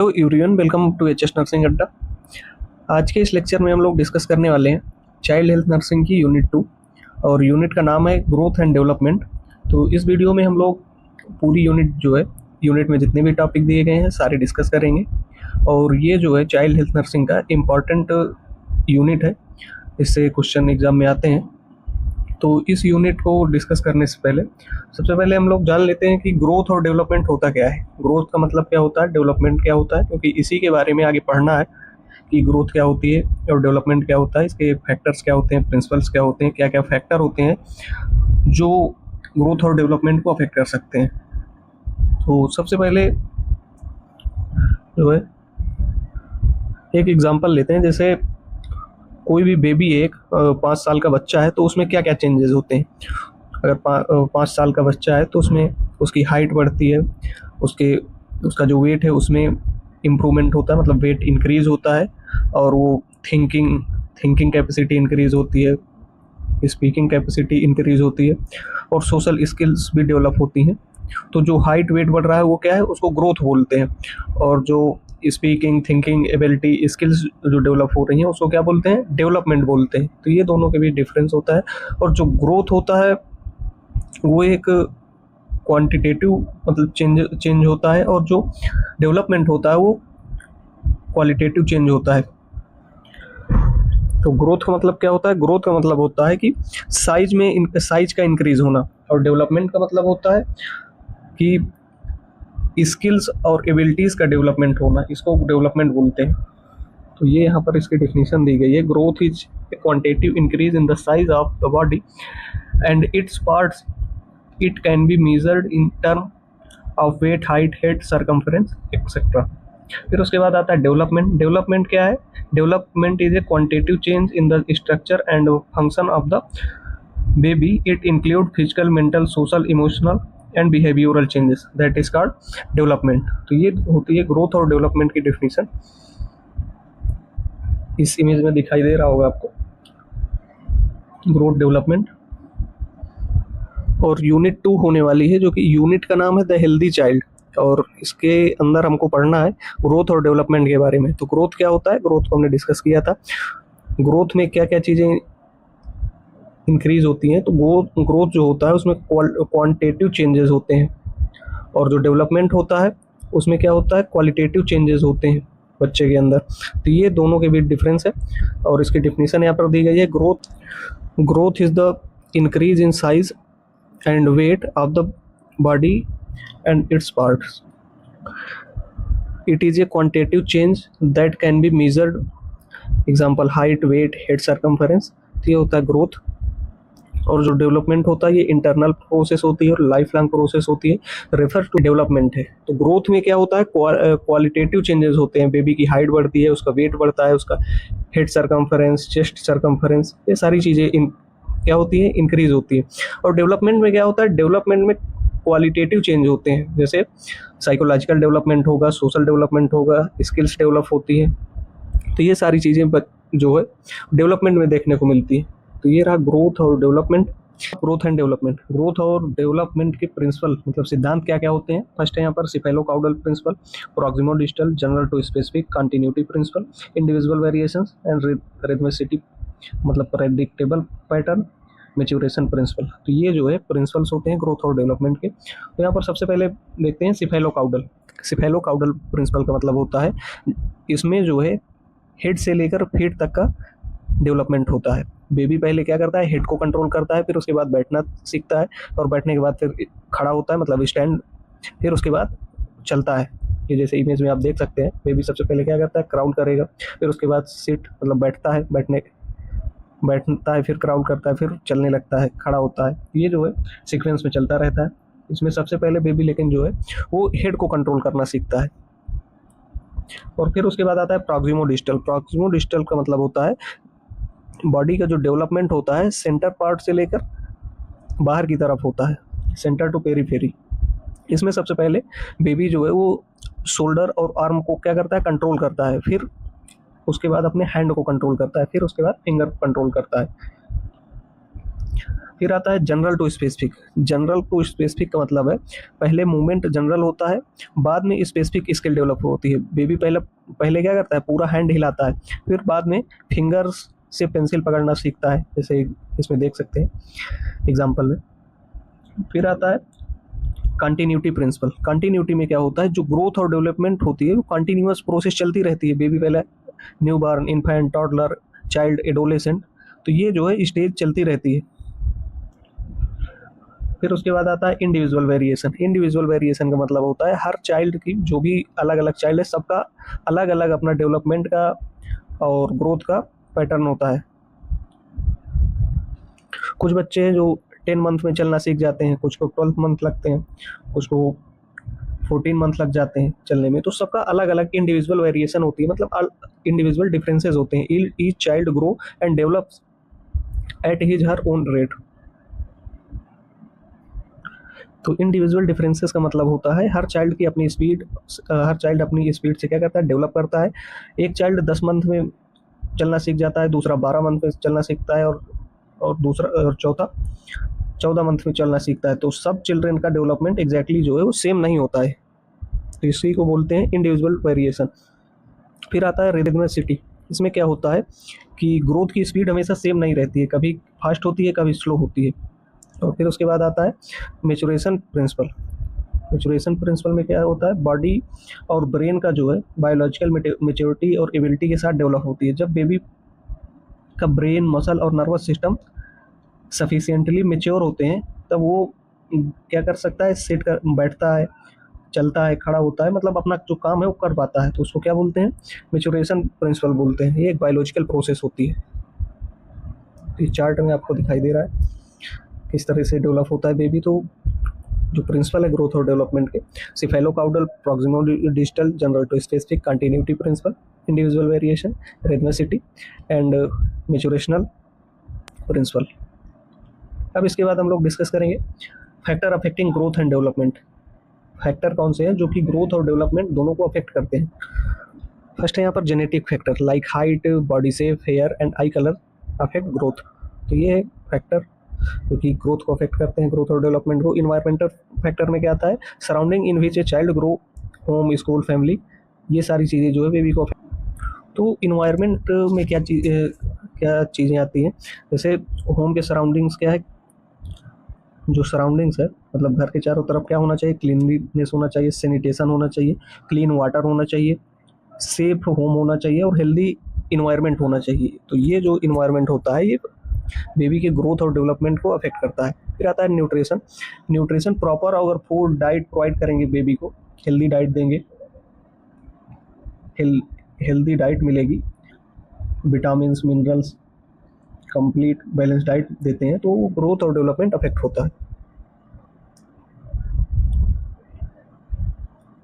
Hello everyone, welcome to H S nursing Adda. आज के इस लेक्चर में हम लोग डिस्कस करने वाले हैं चाइल्ड हेल्थ नर्सिंग की यूनिट 2 और यूनिट का नाम है ग्रोथ एंड डेवलपमेंट। तो इस वीडियो में हम लोग पूरी यूनिट जो है, यूनिट में जितने भी टॉपिक दिए गए हैं सारे डिस्कस करेंगे। और ये जो है चाइल्ड हेल्थ नर्सिंग का इम्पॉर्टेंट यूनिट है, इससे क्वेश्चन एग्जाम में आते हैं। तो इस यूनिट को डिस्कस करने से पहले सबसे पहले हम लोग जान लेते हैं कि ग्रोथ और डेवलपमेंट होता क्या है। ग्रोथ का मतलब क्या होता है, डेवलपमेंट क्या होता है, क्योंकि इसी के बारे में आगे पढ़ना है कि ग्रोथ क्या होती है और डेवलपमेंट क्या होता है, इसके फैक्टर्स क्या होते हैं, प्रिंसिपल्स क्या होते हैं, क्या क्या फैक्टर होते हैं जो ग्रोथ और डेवलपमेंट को अफेक्ट कर सकते हैं। तो सबसे पहले जो है एक एग्जांपल लेते हैं। जैसे कोई भी बेबी एक 5 साल का बच्चा है तो उसमें क्या क्या चेंजेस होते हैं। अगर 5 साल का बच्चा है तो उसमें उसकी हाइट बढ़ती है, उसका जो वेट है उसमें इम्प्रूवमेंट होता है, मतलब वेट इंक्रीज होता है, और वो थिंकिंग कैपेसिटी इंक्रीज होती है, स्पीकिंग कैपेसिटी इंक्रीज होती है, और सोशल स्किल्स भी डेवलप होती हैं। तो जो हाइट वेट बढ़ रहा है वो क्या है, उसको ग्रोथ बोलते हैं। और जो स्पीकिंग थिंकिंग एबिलिटी स्किल्स जो डेवलप हो रही हैं उसको क्या बोलते हैं, डेवलपमेंट बोलते हैं। तो ये दोनों के बीच डिफरेंस होता है। और जो ग्रोथ होता है वो एक क्वांटिटेटिव मतलब चेंज होता है, और जो डेवलपमेंट होता है वो क्वालिटेटिव चेंज होता है। तो ग्रोथ का मतलब क्या होता है, ग्रोथ का मतलब होता है कि साइज का इंक्रीज होना, और डेवलपमेंट का मतलब होता है कि स्किल्स और एबिलिटीज का डेवलपमेंट होना, इसको डेवलपमेंट बोलते हैं। तो ये यहाँ पर इसकी डेफिनेशन दी गई है। Growth is a quantitative increase in the size of the body and its parts. It can be measured in term of weight, height, head, circumference etcetera. फिर उसके बाद आता है डेवलपमेंट। डेवलपमेंट क्या है, development is a quantitative change in the structure and function of the baby. It include physical, mental, social, emotional and behavioural changes, that is called development. तो ये होती है ग्रोथ और डेवलपमेंट की डेफिनेशन। इस image में दिखाई दे रहा होगा आपको ग्रोथ डेवलपमेंट। और यूनिट 2 होने वाली है, जो कि यूनिट का नाम है द हेल्दी चाइल्ड, और इसके अंदर हमको पढ़ना है ग्रोथ और डेवलपमेंट के बारे में। तो ग्रोथ क्या होता है, ग्रोथ को हमने डिस्कस किया था। ग्रोथ में क्या क्या चीज़ें इंक्रीज होती हैं। तो ग्रोथ जो होता है उसमें क्वांटिटेटिव चेंजेस होते हैं, और जो डेवलपमेंट होता है उसमें क्या होता है, क्वालिटेटिव चेंजेस होते हैं बच्चे के अंदर। तो ये दोनों के बीच डिफरेंस है, और इसकी डेफिनेशन यहाँ पर दी गई है। Growth is the increase in size and weight of the body and its parts. It is a quantitative change that can be measured. Example, height, weight, head circumference. तो ये होता है ग्रोथ। और जो डेवलपमेंट होता है ये इंटरनल प्रोसेस होती है और लाइफ लॉन्ग प्रोसेस होती है, रेफर टू डेवलपमेंट है। तो ग्रोथ में क्या होता है, क्वालिटेटिव चेंजेस होते हैं। बेबी की हाइट बढ़ती है, उसका वेट बढ़ता है, उसका हेड सर्कमफरेंस, चेस्ट सर्कमफरेंस, ये सारी चीज़ें क्या होती है, इंक्रीज होती है। और डेवलपमेंट में क्या होता है, डेवलपमेंट में क्वालिटेटिव चेंज होते हैं। जैसे साइकोलॉजिकल डेवलपमेंट होगा, सोशल डेवलपमेंट होगा, स्किल्स डेवलप होती है। तो ये सारी चीज़ें जो है डेवलपमेंट में देखने को मिलती है। तो ये रहा ग्रोथ और development. Growth and development, growth और डेवलपमेंट के प्रिंसिपल मतलब सिद्धांत क्या क्या होते हैं। फर्स्ट है यहाँ पर cephalocaudal principle, proximodistal, general to specific, continuity principle, individual variations and rhythmicity मतलब प्रेडिक्टेबल पैटर्न, मैच्योरेशन प्रिंसिपल। तो ये जो है प्रिंसिपल्स होते हैं ग्रोथ और डेवलपमेंट के। तो यहाँ पर सबसे पहले देखते हैं सिफेलोकाउडल। सिफेलोकाउडल प्रिंसिपल का मतलब होता है, इसमें जो है हेड से लेकर फीट तक का डेवलपमेंट होता है। बेबी पहले क्या करता है, हेड को कंट्रोल करता है, फिर उसके बाद बैठना सीखता है, और बैठने के बाद फिर खड़ा होता है मतलब स्टैंड, फिर उसके बाद चलता है। ये जैसे इमेज में आप देख सकते हैं, बेबी सबसे पहले क्या करता है, क्राउल करेगा, फिर उसके बाद सिट मतलब बैठता है, बैठता है, फिर क्राउल करता है, फिर चलने लगता है, खड़ा होता है। ये जो है सीक्वेंस में चलता रहता है। इसमें सबसे पहले बेबी लेकिन जो है वो हेड को कंट्रोल करना सीखता है। और फिर उसके बाद आता है प्रॉक्सिमोडिस्टल। प्रॉक्सिमोडिस्टल का मतलब होता है बॉडी का जो डेवलपमेंट होता है सेंटर पार्ट से लेकर बाहर की तरफ होता है, सेंटर टू पेरीफेरी। इसमें सबसे पहले बेबी जो है वो शोल्डर और आर्म को क्या करता है, कंट्रोल करता है, फिर उसके बाद अपने हैंड को कंट्रोल करता है, फिर उसके बाद फिंगर को कंट्रोल करता है। फिर आता है general to specific. General to specific का मतलब है पहले मूवमेंट जनरल होता है, बाद में स्पेसिफिक स्किल डेवलप होती है। बेबी पहले पहले क्या करता है, पूरा हैंड हिलाता है, फिर बाद में फिंगर्स से पेंसिल पकड़ना सीखता है, जैसे इसमें देख सकते हैं एग्जाम्पल में। फिर आता है कंटिन्यूटी प्रिंसिपल। कंटिन्यूटी में क्या होता है, जो ग्रोथ और डेवलपमेंट होती है वो कंटिन्यूअस प्रोसेस चलती रहती है। बेबी पहले new born, infant, toddler, child, adolescent, तो ये जो है स्टेज चलती रहती है। फिर उसके बाद आता है इंडिविजुअल वेरिएशन। इंडिविजुअल वेरिएशन का मतलब होता है हर चाइल्ड की, जो भी अलग अलग चाइल्ड है, सबका अलग अलग अपना डेवलपमेंट का और ग्रोथ का पैटर्न होता है। कुछ बच्चे हैं जो 10 मंथ में चलना सीख जाते हैं, कुछ को 12 मंथ लगते हैं, कुछ को 14 मंथ लग जाते हैं चलने में। तो सबका अलग अलग इंडिविजुअल वेरिएशन होती है, मतलब इंडिविजुअल डिफरेंसेस होते हैं। Each child grow and develops at his her own rate. तो इंडिविजुअल डिफरेंसेस का मतलब होता है हर चाइल्ड की अपनी स्पीड, हर चाइल्ड अपनी स्पीड से क्या करता है, डेवलप करता है। एक चाइल्ड 10 मंथ में चलना सीख जाता है, दूसरा 12 मंथ में चलना सीखता है, और दूसरा और चौथा 14 मंथ में चलना सीखता है। तो सब चिल्ड्रन का डेवलपमेंट एग्जैक्टली जो है वो सेम नहीं होता है, तो इसी को बोलते हैं इंडिविजुअल वेरिएशन। फिर आता है रिदमिसिटी। इसमें क्या होता है कि ग्रोथ की स्पीड हमेशा सेम नहीं रहती है, कभी फास्ट होती है, कभी स्लो होती है। और फिर उसके बाद आता है मैच्योरेशन प्रिंसिपल। मैच्योरेशन प्रिंसिपल में क्या होता है, बॉडी और ब्रेन का जो है बायोलॉजिकल मैच्योरिटी और एबिलिटी के साथ डेवलप होती है। जब बेबी का ब्रेन, मसल और नर्वस सिस्टम सफिशिएंटली मैच्योर होते हैं, तब वो क्या कर सकता है, सिट कर बैठता है, चलता है, खड़ा होता है, मतलब अपना जो काम है वो कर पाता है। तो उसको क्या बोलते हैं, मैच्योरेशन प्रिंसिपल बोलते हैं। ये एक बायोलॉजिकल प्रोसेस होती है। इस चार्ट में आपको दिखाई दे रहा है किस तरह से डेवलप होता है बेबी। तो जो प्रिंसिपल है ग्रोथ और डेवलपमेंट के, cephalocaudal, proximodistal, general to specific, continuity principle, individual variation, rhythmicity and maturational principle. अब इसके बाद हम लोग डिस्कस करेंगे factor affecting growth and development. Factor कौन से हैं जो कि ग्रोथ और डेवलपमेंट दोनों को अफेक्ट करते हैं। फर्स्ट है यहाँ पर genetic factor like height, body shape, hair and eye colour affect growth. तो ये है फैक्टर जो कि ग्रोथ को अफेक्ट करते हैं, ग्रोथ और डेवलपमेंट को। इन्वायरमेंटल फैक्टर में क्या आता है, surrounding in which a child grow, home, school, family, ये सारी चीज़ें जो है बेबी को। तो इन्वायरमेंट में क्या चीज़ें आती हैं, जैसे होम के सराउंडिंग्स क्या है, जो सराउंडिंग्स है मतलब घर के चारों तरफ क्या होना चाहिए, क्लीनलीनेस होना चाहिए, सैनिटेशन होना चाहिए, क्लीन वाटर होना चाहिए, सेफ होम होना चाहिए और हेल्दी इन्वायरमेंट होना चाहिए। तो ये जो इन्वायरमेंट होता है ये बेबी के ग्रोथ और डेवलपमेंट को अफेक्ट करता है। फिर आता है न्यूट्रिशन। न्यूट्रिशन प्रॉपर अगर फूड डाइट प्रोवाइड करेंगे बेबी को, हेल्दी डाइट देंगे, हेल्दी डाइट मिलेगी, vitamins, minerals, complete balance diet देते हैं, तो ग्रोथ और डेवलपमेंट अफेक्ट होता है।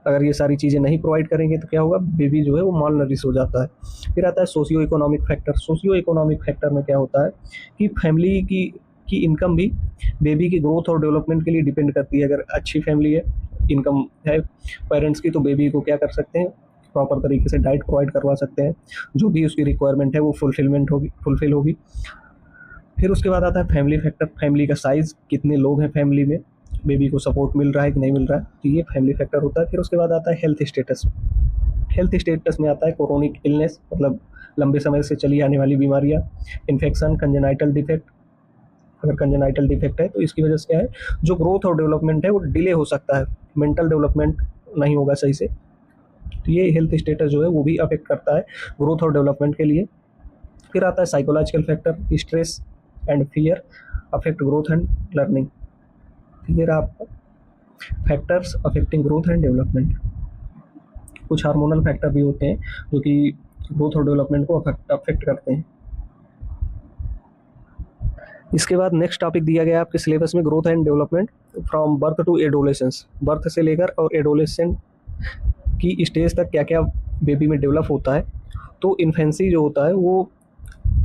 अगर ये सारी चीज़ें नहीं प्रोवाइड करेंगे तो क्या होगा, बेबी जो है वो माल नरिश हो जाता है। फिर आता है socio economic factor. Socio economic factor में क्या होता है कि फैमिली की इनकम भी बेबी की ग्रोथ और डेवलपमेंट के लिए डिपेंड करती है। अगर अच्छी फैमिली है, इनकम है पेरेंट्स की, तो बेबी को क्या कर सकते हैं, प्रॉपर तरीके से डाइट प्रोवाइड करवा सकते हैं, जो भी उसकी रिक्वायरमेंट है वो फुलफिल होगी। फिर उसके बाद आता है फैमिली फैक्टर। फैमिली का साइज़, कितने लोग हैं फैमिली में, बेबी को सपोर्ट मिल रहा है कि नहीं मिल रहा है, तो ये फैमिली फैक्टर होता है। फिर उसके बाद आता है हेल्थ स्टेटस। हेल्थ स्टेटस में आता है क्रोनिक इलनेस, मतलब लंबे समय से चली आने वाली बीमारियां, इन्फेक्शन, कंजेनाइटल डिफेक्ट। अगर कंजेनाइटल डिफेक्ट है तो इसकी वजह से क्या है, जो ग्रोथ और डेवलपमेंट है वो डिले हो सकता है, मेंटल डेवलपमेंट नहीं होगा सही से। तो ये हेल्थ स्टेटस जो है वो भी अफेक्ट करता है ग्रोथ और डेवलपमेंट के लिए। फिर आता है psychological factor. Stress and fear affect growth and learning. ये रहा आपका factors affecting growth and development. कुछ हार्मोनल फैक्टर भी होते हैं जो कि ग्रोथ और डेवलपमेंट को अफेक्ट करते हैं। इसके बाद नेक्स्ट टॉपिक दिया गया है आपके सिलेबस में, growth and development from birth to adolescence. Birth से लेकर और एडोलेसेंट की स्टेज तक क्या क्या बेबी में डेवलप होता है। तो इन्फेंसी जो होता है वो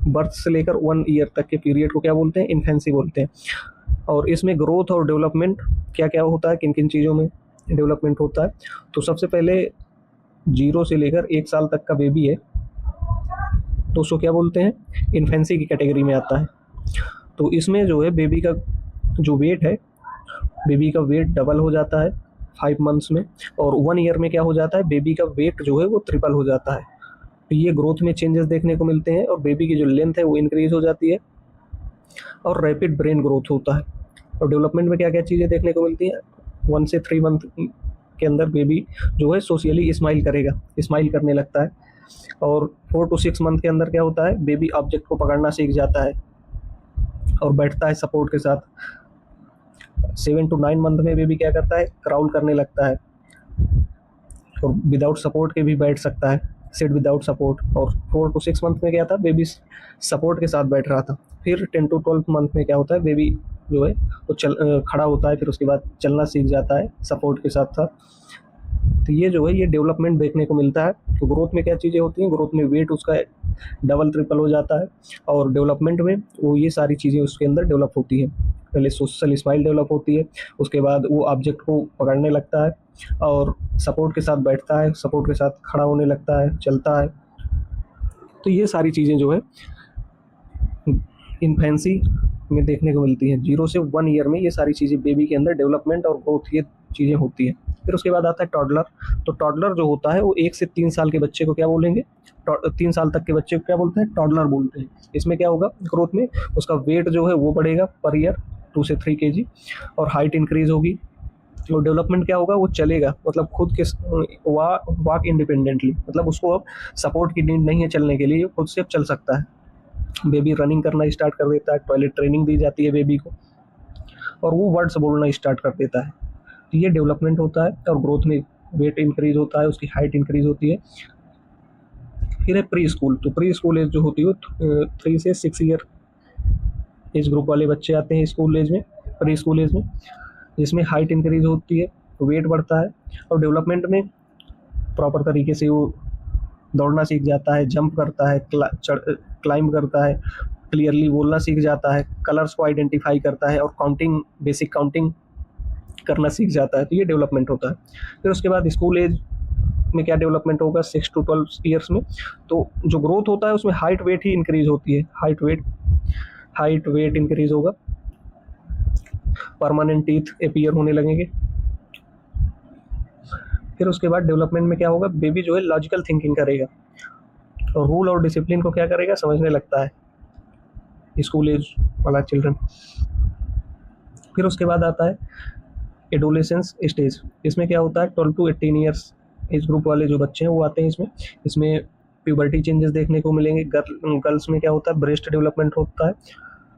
बर्थ से लेकर 1 ईयर तक के पीरियड को क्या बोलते हैं, इन्फेंसी बोलते हैं। और इसमें ग्रोथ और डेवलपमेंट क्या क्या होता है, किन किन चीज़ों में डेवलपमेंट होता है। तो सबसे पहले 0 से लेकर 1 साल तक का बेबी है तो उसको क्या बोलते हैं, इन्फेंसी की कैटेगरी में आता है। तो इसमें जो है बेबी का जो वेट है, बेबी का वेट डबल हो जाता है 5 मंथ्स में, और 1 ईयर में क्या हो जाता है, बेबी का वेट जो है वो ट्रिपल हो जाता है। तो ये ग्रोथ में चेंजेस देखने को मिलते हैं, और बेबी की जो लेंथ है वो इंक्रीज हो जाती है, और रैपिड ब्रेन ग्रोथ होता है। और डेवलपमेंट में क्या क्या चीज़ें देखने को मिलती हैं, 1 से 3 मंथ के अंदर बेबी जो है सोशली स्माइल करेगा, स्माइल करने लगता है। और 4 to 6 मंथ के अंदर क्या होता है, बेबी ऑब्जेक्ट को पकड़ना सीख जाता है और बैठता है सपोर्ट के साथ। 7 to 9 मंथ में बेबी क्या करता है, क्राउल करने लगता है, और विदाउट सपोर्ट के भी बैठ सकता है, सिट विदाउट सपोर्ट। और 4 to 6 मंथ में क्या था, बेबी सपोर्ट के साथ बैठ रहा था। फिर 10 to 12 मंथ में क्या होता है, बेबी जो है वो खड़ा होता है, फिर उसके बाद चलना सीख जाता है सपोर्ट के साथ साथ। तो ये जो है ये डेवलपमेंट देखने को मिलता है। तो ग्रोथ में क्या चीज़ें होती हैं, ग्रोथ में वेट उसका डबल ट्रिपल हो जाता है, और डेवलपमेंट में वो ये सारी चीज़ें उसके अंदर डेवलप होती हैं। पहले सोशल स्माइल डेवलप होती है, उसके बाद वो ऑब्जेक्ट को पकड़ने लगता है और सपोर्ट के साथ बैठता है, सपोर्ट के साथ खड़ा होने लगता है, चलता है। तो ये सारी चीज़ें जो है इन्फेंसी में देखने को मिलती हैं। 0 से 1 ईयर में ये सारी चीज़ें बेबी के अंदर डेवलपमेंट और ग्रोथ ये चीज़ें होती हैं। फिर उसके बाद आता है टॉडलर। तो टॉडलर जो होता है वो 1 से 3 साल के बच्चे को क्या बोलेंगे, 3 साल तक के बच्चे को क्या बोलते हैं, टॉडलर बोलते हैं। इसमें क्या होगा, ग्रोथ में उसका वेट जो है वो बढ़ेगा पर ईयर 2 से 3 kg, और हाइट इंक्रीज होगी। और डेवलपमेंट क्या होगा, वो चलेगा, मतलब खुद के वॉक इंडिपेंडेंटली, मतलब उसको अब सपोर्ट की नीड नहीं है चलने के लिए, खुद से अब चल सकता है। बेबी रनिंग करना स्टार्ट कर देता है, टॉयलेट ट्रेनिंग दी जाती है बेबी को, और वो वर्ड्स बोलना स्टार्ट कर देता है। तो ये डेवलपमेंट होता है, और ग्रोथ में वेट इंक्रीज होता है, उसकी हाइट इंक्रीज होती है। फिर है प्री स्कूल। तो प्री स्कूल एज जो होती है 3 से 6 ईयर एज ग्रुप वाले बच्चे आते हैं स्कूल एज में, प्री स्कूल एज में, जिसमें हाइट इंक्रीज होती है, वेट बढ़ता है, और डेवलपमेंट में प्रॉपर तरीके से वो दौड़ना सीख जाता है, जंप करता है, क्लाइंब करता है, क्लियरली बोलना सीख जाता है, कलर्स को आइडेंटिफाई करता है, और काउंटिंग, बेसिक काउंटिंग करना सीख जाता है। तो ये डेवलपमेंट होता है। फिर उसके बाद स्कूल एज में क्या डेवलपमेंट होगा, 6 to 12 ईयर्स में। तो जो ग्रोथ होता है उसमें हाइट वेट ही इंक्रीज होती है, हाइट वेट इंक्रीज होगा, परमानेंट टीथ अपीयर होने लगेंगे। फिर उसके बाद डेवलपमेंट में क्या होगा, बेबी जो है लॉजिकल थिंकिंग करेगा, और रूल और डिसिप्लिन को क्या करेगा, समझने लगता है, स्कूल एज वाला चिल्ड्रन। फिर उसके बाद आता है एडोलेसेंस स्टेज। इसमें क्या होता है, 12 to 18 ईयर्स एज ग्रुप वाले जो बच्चे हैं वो आते हैं इसमें प्यूबर्टी चेंजेस देखने को मिलेंगे। गर्ल्स में क्या होता है, ब्रेस्ट डेवलपमेंट होता है,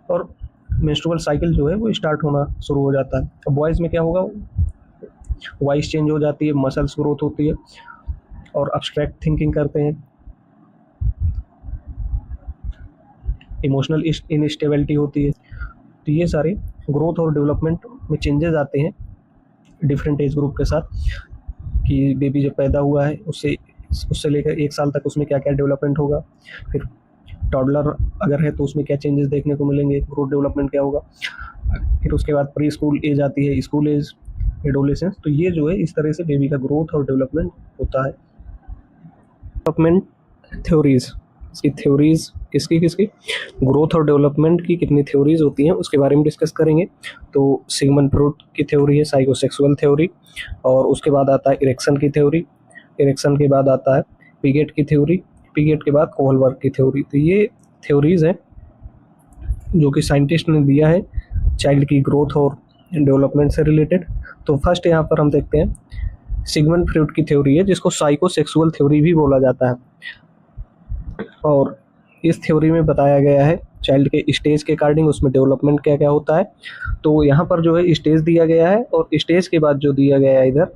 और मेंस्ट्रुअल साइकिल जो है वो स्टार्ट होना शुरू हो जाता है। और बॉयज़ में क्या होगा, वॉइस चेंज हो जाती है, मसल्स ग्रोथ होती है, और अब्स्ट्रैक्ट थिंकिंग करते हैं, इमोशनल इनस्टेबिलिटी होती है। तो ये सारे ग्रोथ और डेवलपमेंट में चेंजेस आते हैं डिफरेंट एज ग्रुप के साथ, कि बेबी जब पैदा हुआ है उससे लेकर 1 साल तक उसमें क्या क्या डेवलपमेंट होगा। फिर टॉडलर अगर है तो उसमें क्या चेंजेस देखने को मिलेंगे, ग्रोथ डेवलपमेंट क्या होगा। फिर उसके बाद प्री स्कूल एज आती है, स्कूल एज, एडोलेसेंस। तो ये जो है इस तरह से बेबी का ग्रोथ और डेवलपमेंट होता है। डेवलपमेंट थ्योरीज, इसकी थ्योरीज किसकी ग्रोथ और डेवलपमेंट की कितनी थ्योरीज होती हैं उसके बारे में डिस्कस करेंगे। तो सिगमंड फ्रॉइड की थ्योरी है साइकोसेक्सुअल थ्योरी, और उसके बाद आता है इरेक्शन की थ्योरी, इरेक्शन के बाद आता है पिगेट की थ्योरी, पिगेट के बाद कोहलबर्ग की थ्योरी। तो ये थ्योरीज हैं जो कि साइंटिस्ट ने दिया है चाइल्ड की ग्रोथ और डेवलपमेंट से रिलेटेड। तो फर्स्ट यहाँ पर हम देखते हैं सिगमंड फ्रॉइड की थ्योरी है, जिसको साइकोसेक्सुअल थ्योरी भी बोला जाता है। और इस थ्योरी में बताया गया है चाइल्ड के स्टेज के अकॉर्डिंग उसमें डेवलपमेंट क्या क्या होता है। तो यहाँ पर जो है स्टेज दिया गया है, और स्टेज के बाद जो दिया गया है इधर,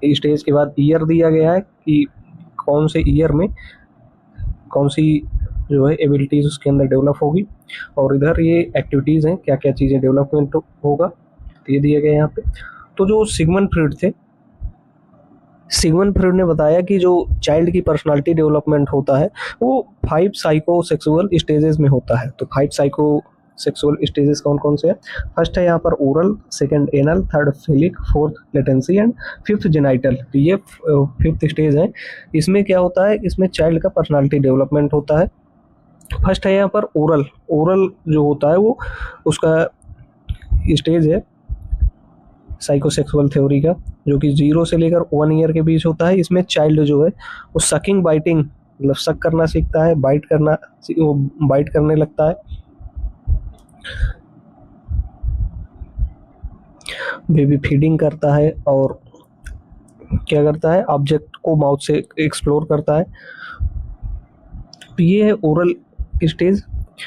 स्टेज के बाद ईयर दिया गया है कि कौन से ईयर में कौन सी जो है एबिलिटीज़ उसके अंदर डेवलप होगी, और इधर ये एक्टिविटीज़ हैं क्या क्या चीज़ें डेवलपमेंट होगा, तो ये दिया गया है यहाँ पे। तो जो सिगमंड फ्रॉइड थे, सिगमंड फ्रॉइड ने बताया कि जो चाइल्ड की पर्सनालिटी डेवलपमेंट होता है वो 5 साइकोसेक्सुअल स्टेजेस में होता है। तो 5 साइकोसेक्सुअल स्टेजेस कौन कौन से हैं, फर्स्ट है यहाँ पर oral, second anal, third phallic, fourth latency, and fifth genital. तो ये 5th स्टेज है। इसमें क्या होता है, इसमें चाइल्ड का पर्सनालिटी डेवलपमेंट होता है, फर्स्ट है यहाँ पर ओरल। ओरल जो होता है वो उसका स्टेज है साइकोसेक्सुअल थ्योरी का, जो कि 0 से लेकर 1 ईयर के बीच होता है। इसमें चाइल्ड जो है वो सकिंग बाइटिंग मतलब सक करना सीखता है, वो बाइट करने लगता है, बेबी फीडिंग करता है और क्या करता है, ऑब्जेक्ट को माउथ से एक्सप्लोर करता है। तो ये है ओरल स्टेज।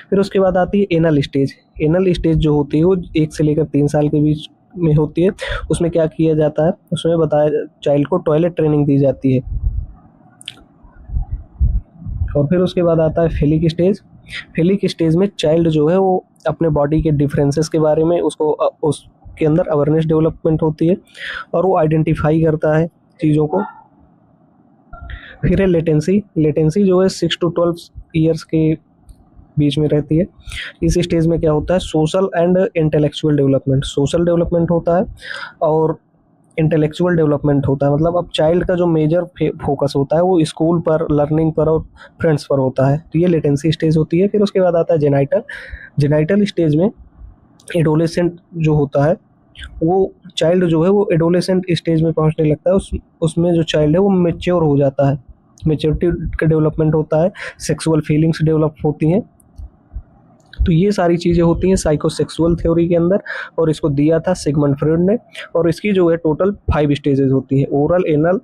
फिर उसके बाद आती है एनल स्टेज। एनल स्टेज जो होती है वो 1 से लेकर 3 साल के बीच में होती है। उसमें क्या किया जाता है, उसमें बताया चाइल्ड को टॉयलेट ट्रेनिंग दी जाती है। और फिर उसके बाद आता है फेलिक स्टेज। फेलिक स्टेज में चाइल्ड जो है वो अपने बॉडी के डिफरेंसेस के बारे में उसके अंदर अवेयरनेस डेवलपमेंट होती है और वो आइडेंटिफाई करता है चीज़ों को। फिर है लेटेंसी। लेटेंसी जो है 6 to 12 ईयर्स के बीच में रहती है। इस स्टेज में क्या होता है, social and intellectual development. Social development होता है और इंटेलेक्चुअल डेवलपमेंट होता है। मतलब अब चाइल्ड का जो मेजर फोकस होता है वो स्कूल पर, लर्निंग पर और फ्रेंड्स पर होता है। तो ये लेटेंसी स्टेज होती है। फिर उसके बाद आता है जेनाइटल। जेनाइटल स्टेज में एडोलेसेंट जो होता है वो चाइल्ड जो है वो एडोलेसेंट स्टेज में पहुंचने लगता है। उसमें जो चाइल्ड है वो मेच्योर हो जाता है, मेच्योरिटी का डेवलपमेंट होता है, सेक्सुअल फीलिंग्स डेवलप होती हैं। तो ये सारी चीज़ें होती हैं साइकोसेक्सुअल थ्योरी के अंदर, और इसको दिया था सिगमंड फ्रॉइड ने। और इसकी जो है टोटल 5 स्टेजेस होती हैं, ओरल, एनल,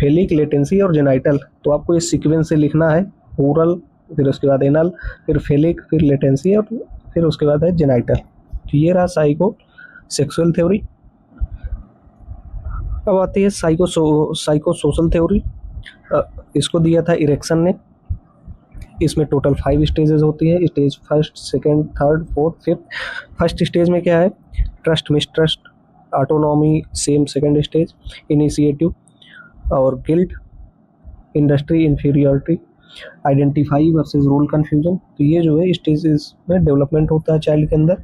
फेलिक, लेटेंसी और जेनाइटल। तो आपको ये सीक्वेंस से लिखना है, ओरल, फिर उसके बाद एनल, फिर फेलिक, फिर लेटेंसी और फिर उसके बाद है जेनाइटल। तो ये रहा साइको सेक्सुअल थ्योरी। अब आती है साइको सोशल थ्योरी। इसको दिया था इरेक्सन ने। इसमें टोटल 5 स्टेजेस होती है, stage first, second, third, fourth, fifth. First stage में क्या है, trust, mistrust, autonomy, same second stage, initiative और guilt, industry, inferiority, identify versus role confusion. तो ये जो है स्टेजेस में डेवलपमेंट होता है चाइल्ड के अंदर।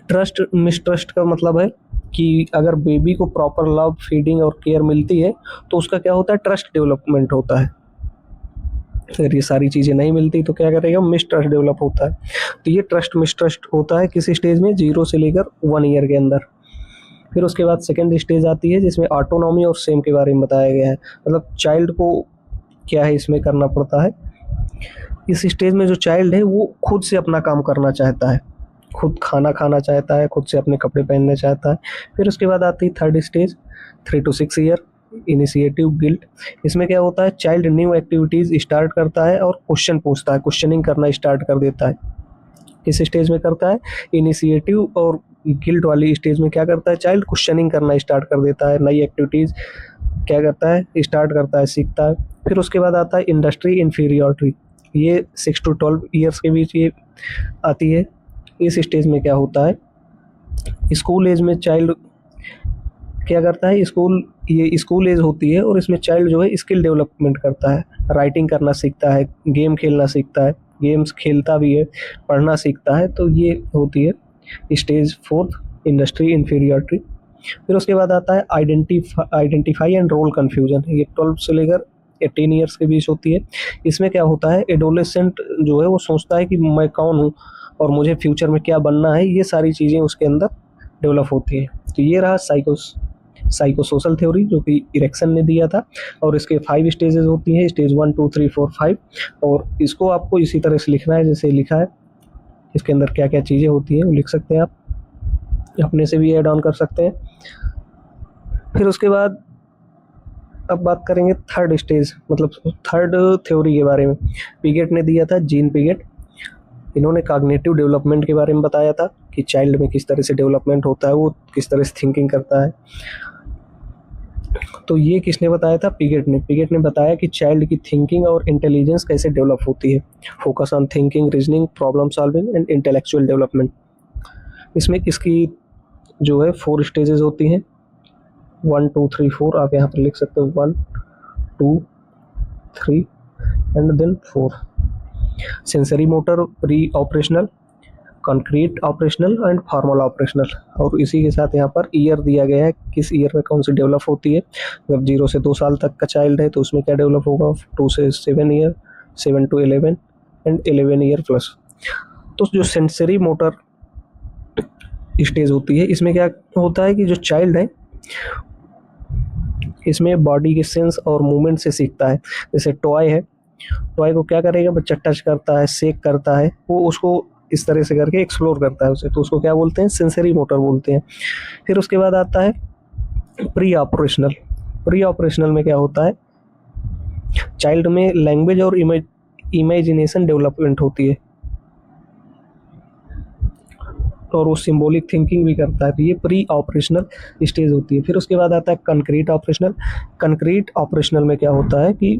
ट्रस्ट मिसट्रस्ट का मतलब है कि अगर बेबी को प्रॉपर लव, फीडिंग और केयर मिलती है तो उसका क्या होता है, ट्रस्ट डेवलपमेंट होता है। अगर ये सारी चीज़ें नहीं मिलती तो क्या करेगा, मिसट्रस्ट डेवलप होता है। तो ये ट्रस्ट मिसट्रस्ट होता है किसी स्टेज में 0 से लेकर 1 ईयर के अंदर। फिर उसके बाद सेकंड स्टेज आती है जिसमें ऑटोनॉमी और सेम के बारे में बताया गया है। मतलब चाइल्ड को क्या है इसमें करना पड़ता है। इस स्टेज में जो चाइल्ड है वो खुद से अपना काम करना चाहता है, खुद खाना खाना चाहता है, खुद से अपने कपड़े पहनना चाहता है। फिर उसके बाद आती है third stage, 3 to 6 year, initiative, guilt. इसमें क्या होता है, चाइल्ड न्यू एक्टिविटीज स्टार्ट करता है और क्वेश्चन पूछता है, क्वेश्चनिंग करना स्टार्ट कर देता है। इस स्टेज में करता है। इनिशिएटिव और गिल्ट वाली स्टेज में क्या करता है, चाइल्ड क्वेश्चनिंग करना स्टार्ट कर देता है, नई एक्टिविटीज क्या करता है, स्टार्ट करता है, सीखता है। फिर उसके बाद आता है इंडस्ट्री, इंफीरियरिटी। ये 6 to 12 ईयर्स के बीच ये आती है। इस स्टेज में क्या होता है, स्कूल एज में चाइल्ड क्या करता है, ये स्कूल एज होती है और इसमें चाइल्ड जो है स्किल डेवलपमेंट करता है, राइटिंग करना सीखता है, गेम खेलना सीखता है, गेम्स खेलता भी है, पढ़ना सीखता है। तो ये होती है स्टेज फोर्थ, इंडस्ट्री, इंफीरियरिटी। फिर उसके बाद आता है आइडेंटिफाई एंड रोल कन्फ्यूजन। ये 12 से लेकर 18 ईयर्स के बीच होती है। इसमें क्या होता है, एडोलेसेंट जो है वो सोचता है कि मैं कौन हूँ और मुझे फ्यूचर में क्या बनना है, ये सारी चीज़ें उसके अंदर डेवलप होती है। तो ये रहा साइकोसोशल थ्योरी जो कि इरेक्सन ने दिया था। और इसके 5 स्टेजेस होती हैं, स्टेज 1, 2, 3, 4, 5। और इसको आपको इसी तरह से लिखना है जैसे लिखा है। इसके अंदर क्या क्या चीज़ें होती हैं वो लिख सकते हैं आप, अपने से भी ऐड ऑन कर सकते हैं। फिर उसके बाद अब बात करेंगे थर्ड स्टेज, मतलब थर्ड थ्योरी के बारे में। पिगेट ने दिया था, जीन पिगेट। इन्होंने कॉग्निटिव डेवलपमेंट के बारे में बताया था कि चाइल्ड में किस तरह से डेवलपमेंट होता है, वो किस तरह से थिंकिंग करता है। तो ये किसने बताया था, पिगेट ने। पिगेट ने बताया कि चाइल्ड की थिंकिंग और इंटेलिजेंस कैसे डेवलप होती है। Focus on thinking, reasoning, problem solving and intellectual development. इसमें इसकी जो है 4 स्टेजेस होती हैं, 1, 2, 3, 4। आप यहाँ पर लिख सकते हो 1, 2, 3 and then 4। Sensory motor, pre operational, concrete operational and formal operational. और इसी के साथ यहाँ पर ईयर दिया गया है, किस ईयर में कौन सी डेवलप होती है। जब 0 से 2 साल तक का चाइल्ड है तो उसमें क्या डेवलप होगा, 2 से 7 year, 7 to 11 and 11 year plus. तो जो सेंसरी मोटर स्टेज होती है, इसमें क्या होता है कि जो चाइल्ड है इसमें बॉडी के सेंस और मूवमेंट से सीखता है। जैसे टॉय है, टॉय को क्या करेगा बच्चा, टच करता है, शेक करता है, वो उसको इस तरह से करके एक्सप्लोर करता है उसे, तो उसको क्या बोलते हैं, सेंसरी मोटर बोलते हैं। फिर उसके बाद आता है प्री ऑपरेशनल। प्री ऑपरेशनल में क्या होता है, चाइल्ड में लैंग्वेज और इमेजिनेशन डेवलपमेंट होती है और वो सिंबॉलिक थिंकिंग भी करता है, तो ये प्री ऑपरेशनल स्टेज होती है। फिर उसके बाद आता है कंक्रीट ऑपरेशनल। कंक्रीट ऑपरेशनल में क्या होता है कि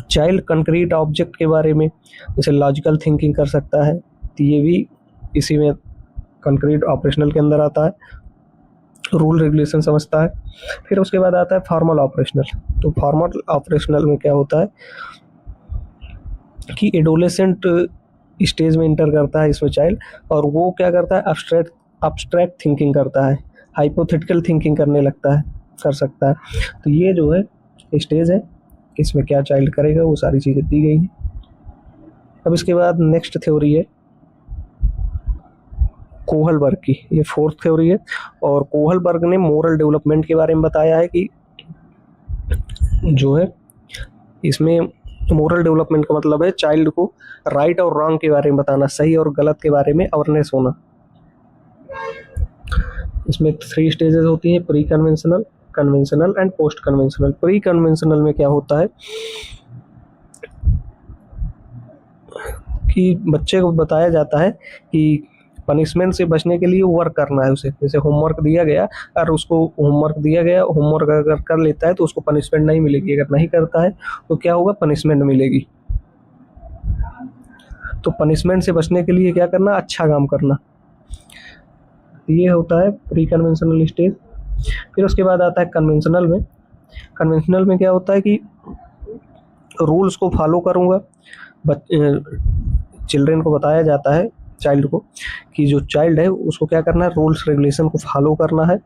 चाइल्ड कंक्रीट ऑब्जेक्ट के बारे में जैसे लॉजिकल थिंकिंग कर सकता है, तो ये भी इसी में कंक्रीट ऑपरेशनल के अंदर आता है, रूल रेगुलेशन समझता है। फिर उसके बाद आता है फॉर्मल ऑपरेशनल। तो फॉर्मल ऑपरेशनल में क्या होता है कि एडोलेसेंट स्टेज में इंटर करता है इसमें चाइल्ड, और वो क्या करता है, अब्स्ट्रैक्ट थिंकिंग करता है, हाइपोथेटिकल थिंकिंग करने लगता है, कर सकता है। तो ये जो है स्टेज है, इसमें क्या चाइल्ड करेगा वो सारी चीज़ें दी गई हैं। अब इसके बाद नेक्स्ट थ्योरी है कोहलबर्ग की, ये फोर्थ थ्योरी है, और कोहलबर्ग ने मोरल डेवलपमेंट के बारे में बताया है कि जो है इसमें मोरल डेवलपमेंट का मतलब है चाइल्ड को राइट और रॉन्ग के बारे में बताना, सही और गलत के बारे में अवेयरनेस होना। इसमें 3 स्टेजेस होती हैं, pre conventional, conventional and post conventional. Pre conventional में क्या होता है कि बच्चे को बताया जाता है कि पनिशमेंट से बचने के लिए वर्क करना है उसे। जैसे होमवर्क दिया गया, और उसको होमवर्क अगर कर लेता है तो उसको पनिशमेंट नहीं मिलेगी, अगर नहीं करता है तो क्या होगा, पनिशमेंट मिलेगी। तो पनिशमेंट से बचने के लिए क्या करना, अच्छा काम करना, ये होता है प्री कन्वेंशनल स्टेज। फिर उसके बाद आता है कन्वेंशनल में। कन्वेंशनल में क्या होता है कि रूल्स को फॉलो करूँगा, चिल्ड्रेन को बताया जाता है, चाइल्ड को, कि जो चाइल्ड है उसको क्या करना है, रूल्स रेगुलेशन को फॉलो करना है,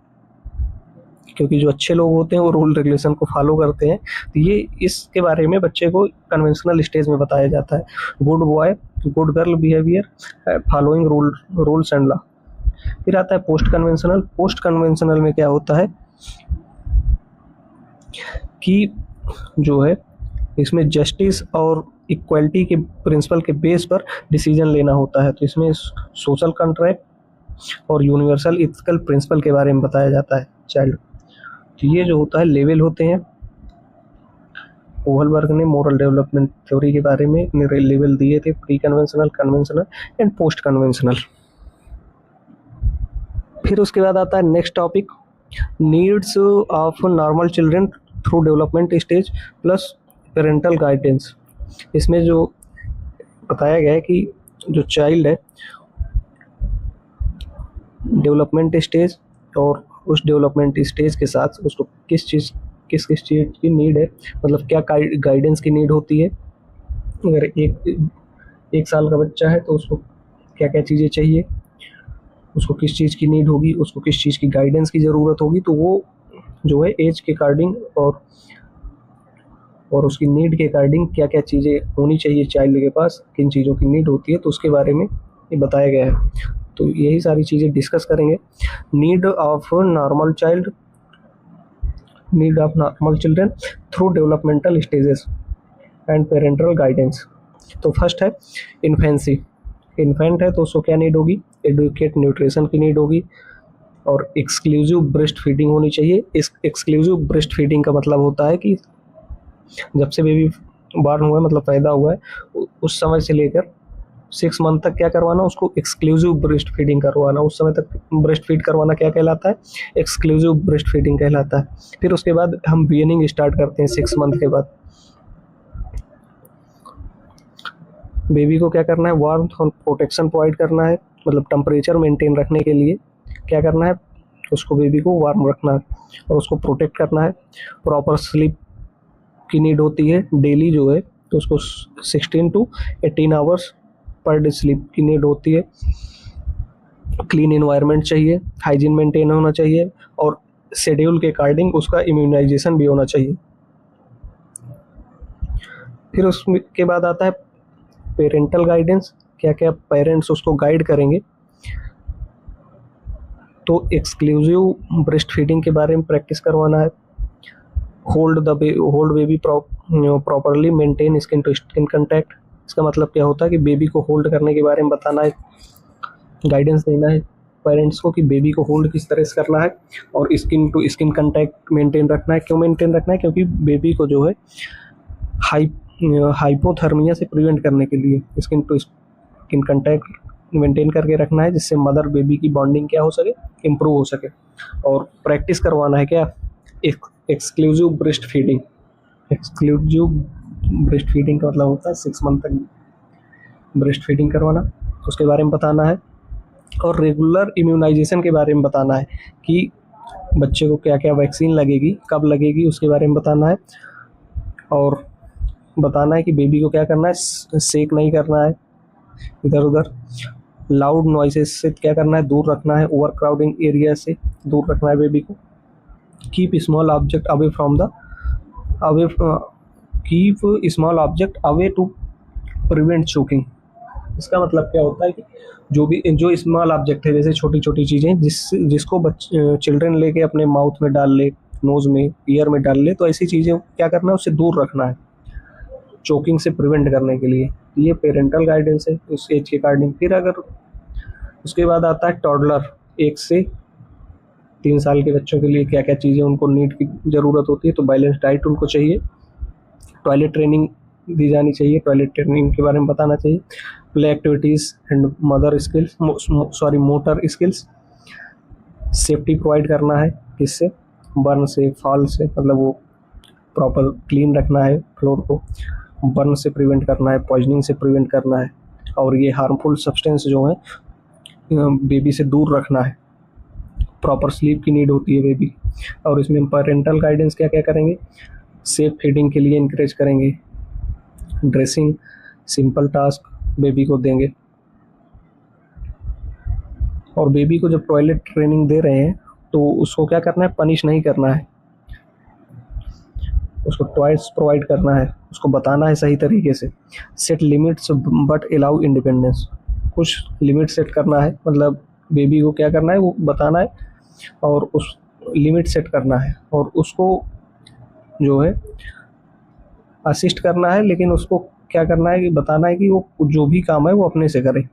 क्योंकि जो अच्छे लोग होते हैं वो रूल रेगुलेशन को फॉलो करते हैं। तो ये इसके बारे में बच्चे को कन्वेंशनल स्टेज में बताया जाता है। Good boy, good girl behaviour, following rules and law. फिर आता है पोस्ट कन्वेंशनल। पोस्ट कन्वेंशनल में क्या होता है कि जो है इसमें जस्टिस और इक्वलिटी के प्रिंसिपल के बेस पर डिसीजन लेना होता है। तो इसमें सोशल कॉन्ट्रैक्ट और यूनिवर्सल इथिकल प्रिंसिपल के बारे में बताया जाता है चाइल्ड। तो ये जो होता है लेवल होते हैं। कोहलबर्ग ने मोरल डेवलपमेंट थ्योरी के बारे में इतने लेवल दिए थे, pre conventional, conventional and post conventional. फिर उसके बाद आता है next topic, needs of normal children through development stage plus parental guidance. इसमें जो बताया गया है कि जो चाइल्ड है डेवलपमेंट स्टेज, और उस डेवलपमेंट स्टेज के साथ उसको किस चीज़ की नीड है, मतलब क्या गाइडेंस की नीड होती है। अगर एक साल का बच्चा है तो उसको क्या क्या चीज़ें चाहिए, उसको किस चीज़ की नीड होगी, उसको किस चीज़ की गाइडेंस की ज़रूरत होगी, तो वो जो है एज के अकॉर्डिंग और उसकी नीड के अकॉर्डिंग क्या क्या चीज़ें होनी चाहिए चाइल्ड के पास, किन चीज़ों की नीड होती है, तो उसके बारे में ये बताया गया है। तो यही सारी चीज़ें डिस्कस करेंगे। Need of normal child, need of normal children through developmental stages and parental guidance. तो फर्स्ट है इन्फेंसी। इन्फेंट है तो उसको क्या नीड होगी, एडुकेट न्यूट्रिशन की नीड होगी, और एक्सक्लूसिव ब्रेस्ट फीडिंग होनी चाहिए। इस एक्सक्लूसिव ब्रेस्ट फीडिंग का मतलब होता है कि जब से बेबी बॉर्न हुआ है, मतलब पैदा हुआ है, उस समय से लेकर 6 मंथ तक क्या करवाना, उसको एक्सक्लूसिव ब्रेस्ट फीडिंग करवाना। उस समय तक ब्रेस्ट फीड करवाना क्या कहलाता है, एक्सक्लूसिव ब्रेस्ट फीडिंग कहलाता है। फिर उसके बाद हम वीनिंग स्टार्ट करते हैं 6 मंथ के बाद। बेबी को क्या करना है, वार्मथ और प्रोटेक्शन प्रोवाइड करना है, मतलब टेम्परेचर मेंटेन रखने के लिए क्या करना है, उसको बेबी को वार्म रखना है और उसको प्रोटेक्ट करना है। प्रॉपर स्लीप की नीड होती है डेली जो है, तो उसको 16 to 18 hours per day sleep की नीड होती है। क्लीन इन्वायरमेंट चाहिए, हाइजीन मेंटेन होना चाहिए, और शेड्यूल के अकॉर्डिंग उसका इम्यूनाइजेशन भी होना चाहिए। फिर उसके बाद आता है पेरेंटल गाइडेंस, क्या क्या पेरेंट्स उसको गाइड करेंगे। तो एक्सक्लूसिव ब्रेस्ट फीडिंग के बारे में प्रैक्टिस करवाना है। Hold baby properly, maintain skin to skin contact. इसका मतलब क्या होता है कि बेबी को होल्ड करने के बारे में बताना है, गाइडेंस देना है पेरेंट्स को कि बेबी को होल्ड किस तरह से करना है, और skin to skin contact maintain रखना है। क्यों मेंटेन रखना है? क्योंकि बेबी को जो है हाइपोथर्मिया से प्रिवेंट करने के लिए skin to skin contact maintain करके रखना है, जिससे मदर बेबी की बॉन्डिंग क्या हो सके, इम्प्रूव हो सके। और प्रैक्टिस करवाना है क्या, exclusive breast feeding. Exclusive breast feeding का मतलब होता है 6 मंथ तक ब्रेस्ट फीडिंग करवाना, उसके बारे में बताना है। और रेगुलर इम्यूनाइजेशन के बारे में बताना है कि बच्चे को क्या क्या वैक्सीन लगेगी, कब लगेगी, उसके बारे में बताना है। और बताना है कि बेबी को क्या करना है, सेक नहीं करना है इधर उधर। लाउड नॉइसेस से क्या करना है, दूर रखना है। ओवर क्राउडिंग एरिया से दूर रखना है बेबी को। Keep small object away from the away keep small object away to prevent choking. इसका मतलब क्या होता है कि जो स्मॉल ऑब्जेक्ट है, जैसे छोटी छोटी चीज़ें जिसको चिल्ड्रन लेके अपने माउथ में डाल ले, नोज़ में, ईयर में डाल ले, तो ऐसी चीज़ें क्या करना है, उससे दूर रखना है चोकिंग से प्रिवेंट करने के लिए। ये पेरेंटल गाइडेंस है उस एज के अकॉर्डिंग। फिर अगर उसके बाद आता है टॉडलर, 1 से 3 साल के बच्चों के लिए क्या क्या चीज़ें उनको नीड की ज़रूरत होती है। तो बैलेंस डाइट उनको चाहिए, टॉयलेट ट्रेनिंग दी जानी चाहिए, टॉयलेट ट्रेनिंग के बारे में बताना चाहिए, play activities and motor skills. Safety provide करना है, किससे, बर्न से, फॉल से, मतलब वो प्रॉपर क्लीन रखना है फ्लोर को, बर्न से प्रिवेंट करना है, पॉइजनिंग से प्रिवेंट करना है, और ये हार्मफुल सब्सटेंस जो है बेबी से दूर रखना है। प्रॉपर स्लीप की नीड होती है बेबी। और इसमें पेरेंटल गाइडेंस क्या क्या करेंगे, सेफ फीडिंग के लिए इंकरेज करेंगे, ड्रेसिंग सिंपल टास्क बेबी को देंगे। और बेबी को जब टॉयलेट ट्रेनिंग दे रहे हैं तो उसको क्या करना है, पनिश नहीं करना है, उसको टॉयज प्रोवाइड करना है, उसको बताना है सही तरीके से। Set limits but allow independence. कुछ लिमिट सेट करना है, मतलब बेबी को क्या करना है वो बताना है, और उस लिमिट सेट करना है, और उसको जो है असिस्ट करना है, लेकिन उसको क्या करना है कि बताना है कि वो जो भी काम है वो अपने से करे।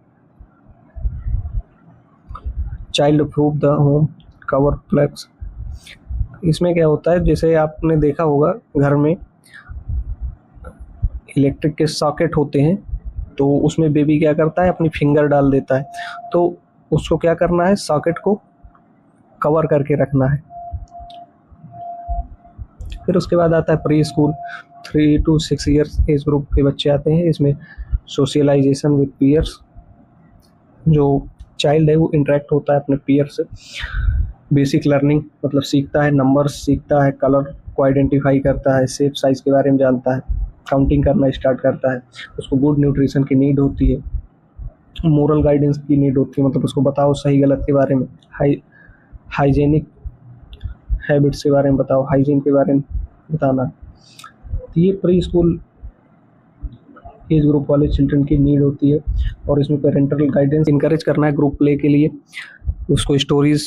Child proof the home cover plugs. इसमें क्या होता है, जैसे आपने देखा होगा घर में इलेक्ट्रिक के सॉकेट होते हैं, तो उसमें बेबी क्या करता है, अपनी फिंगर डाल देता है। तो उसको क्या करना है, सॉकेट को कवर करके रखना है। फिर उसके बाद आता है pre school, 3 to 6 years age group के बच्चे आते हैं। इसमें सोशलाइजेशन विद पीयर्स, जो चाइल्ड है वो इंटरेक्ट होता है अपने पीयर से। बेसिक लर्निंग, मतलब सीखता है, नंबर्स सीखता है, कलर को आइडेंटिफाई करता है, शेप साइज के बारे में जानता है, काउंटिंग करना स्टार्ट करता है। उसको गुड न्यूट्रिशन की नीड होती है, मोरल गाइडेंस की नीड होती है, मतलब उसको बताओ सही गलत के बारे में, हाइजीनिक हैबिट्स के बारे में बताओ, हाइजीन के बारे में बताना। तो ये प्री स्कूल एज ग्रुप वाले चिल्ड्रन की नीड होती है। और इसमें पेरेंटल गाइडेंस इनकरेज करना है ग्रुप प्ले के लिए, उसको स्टोरीज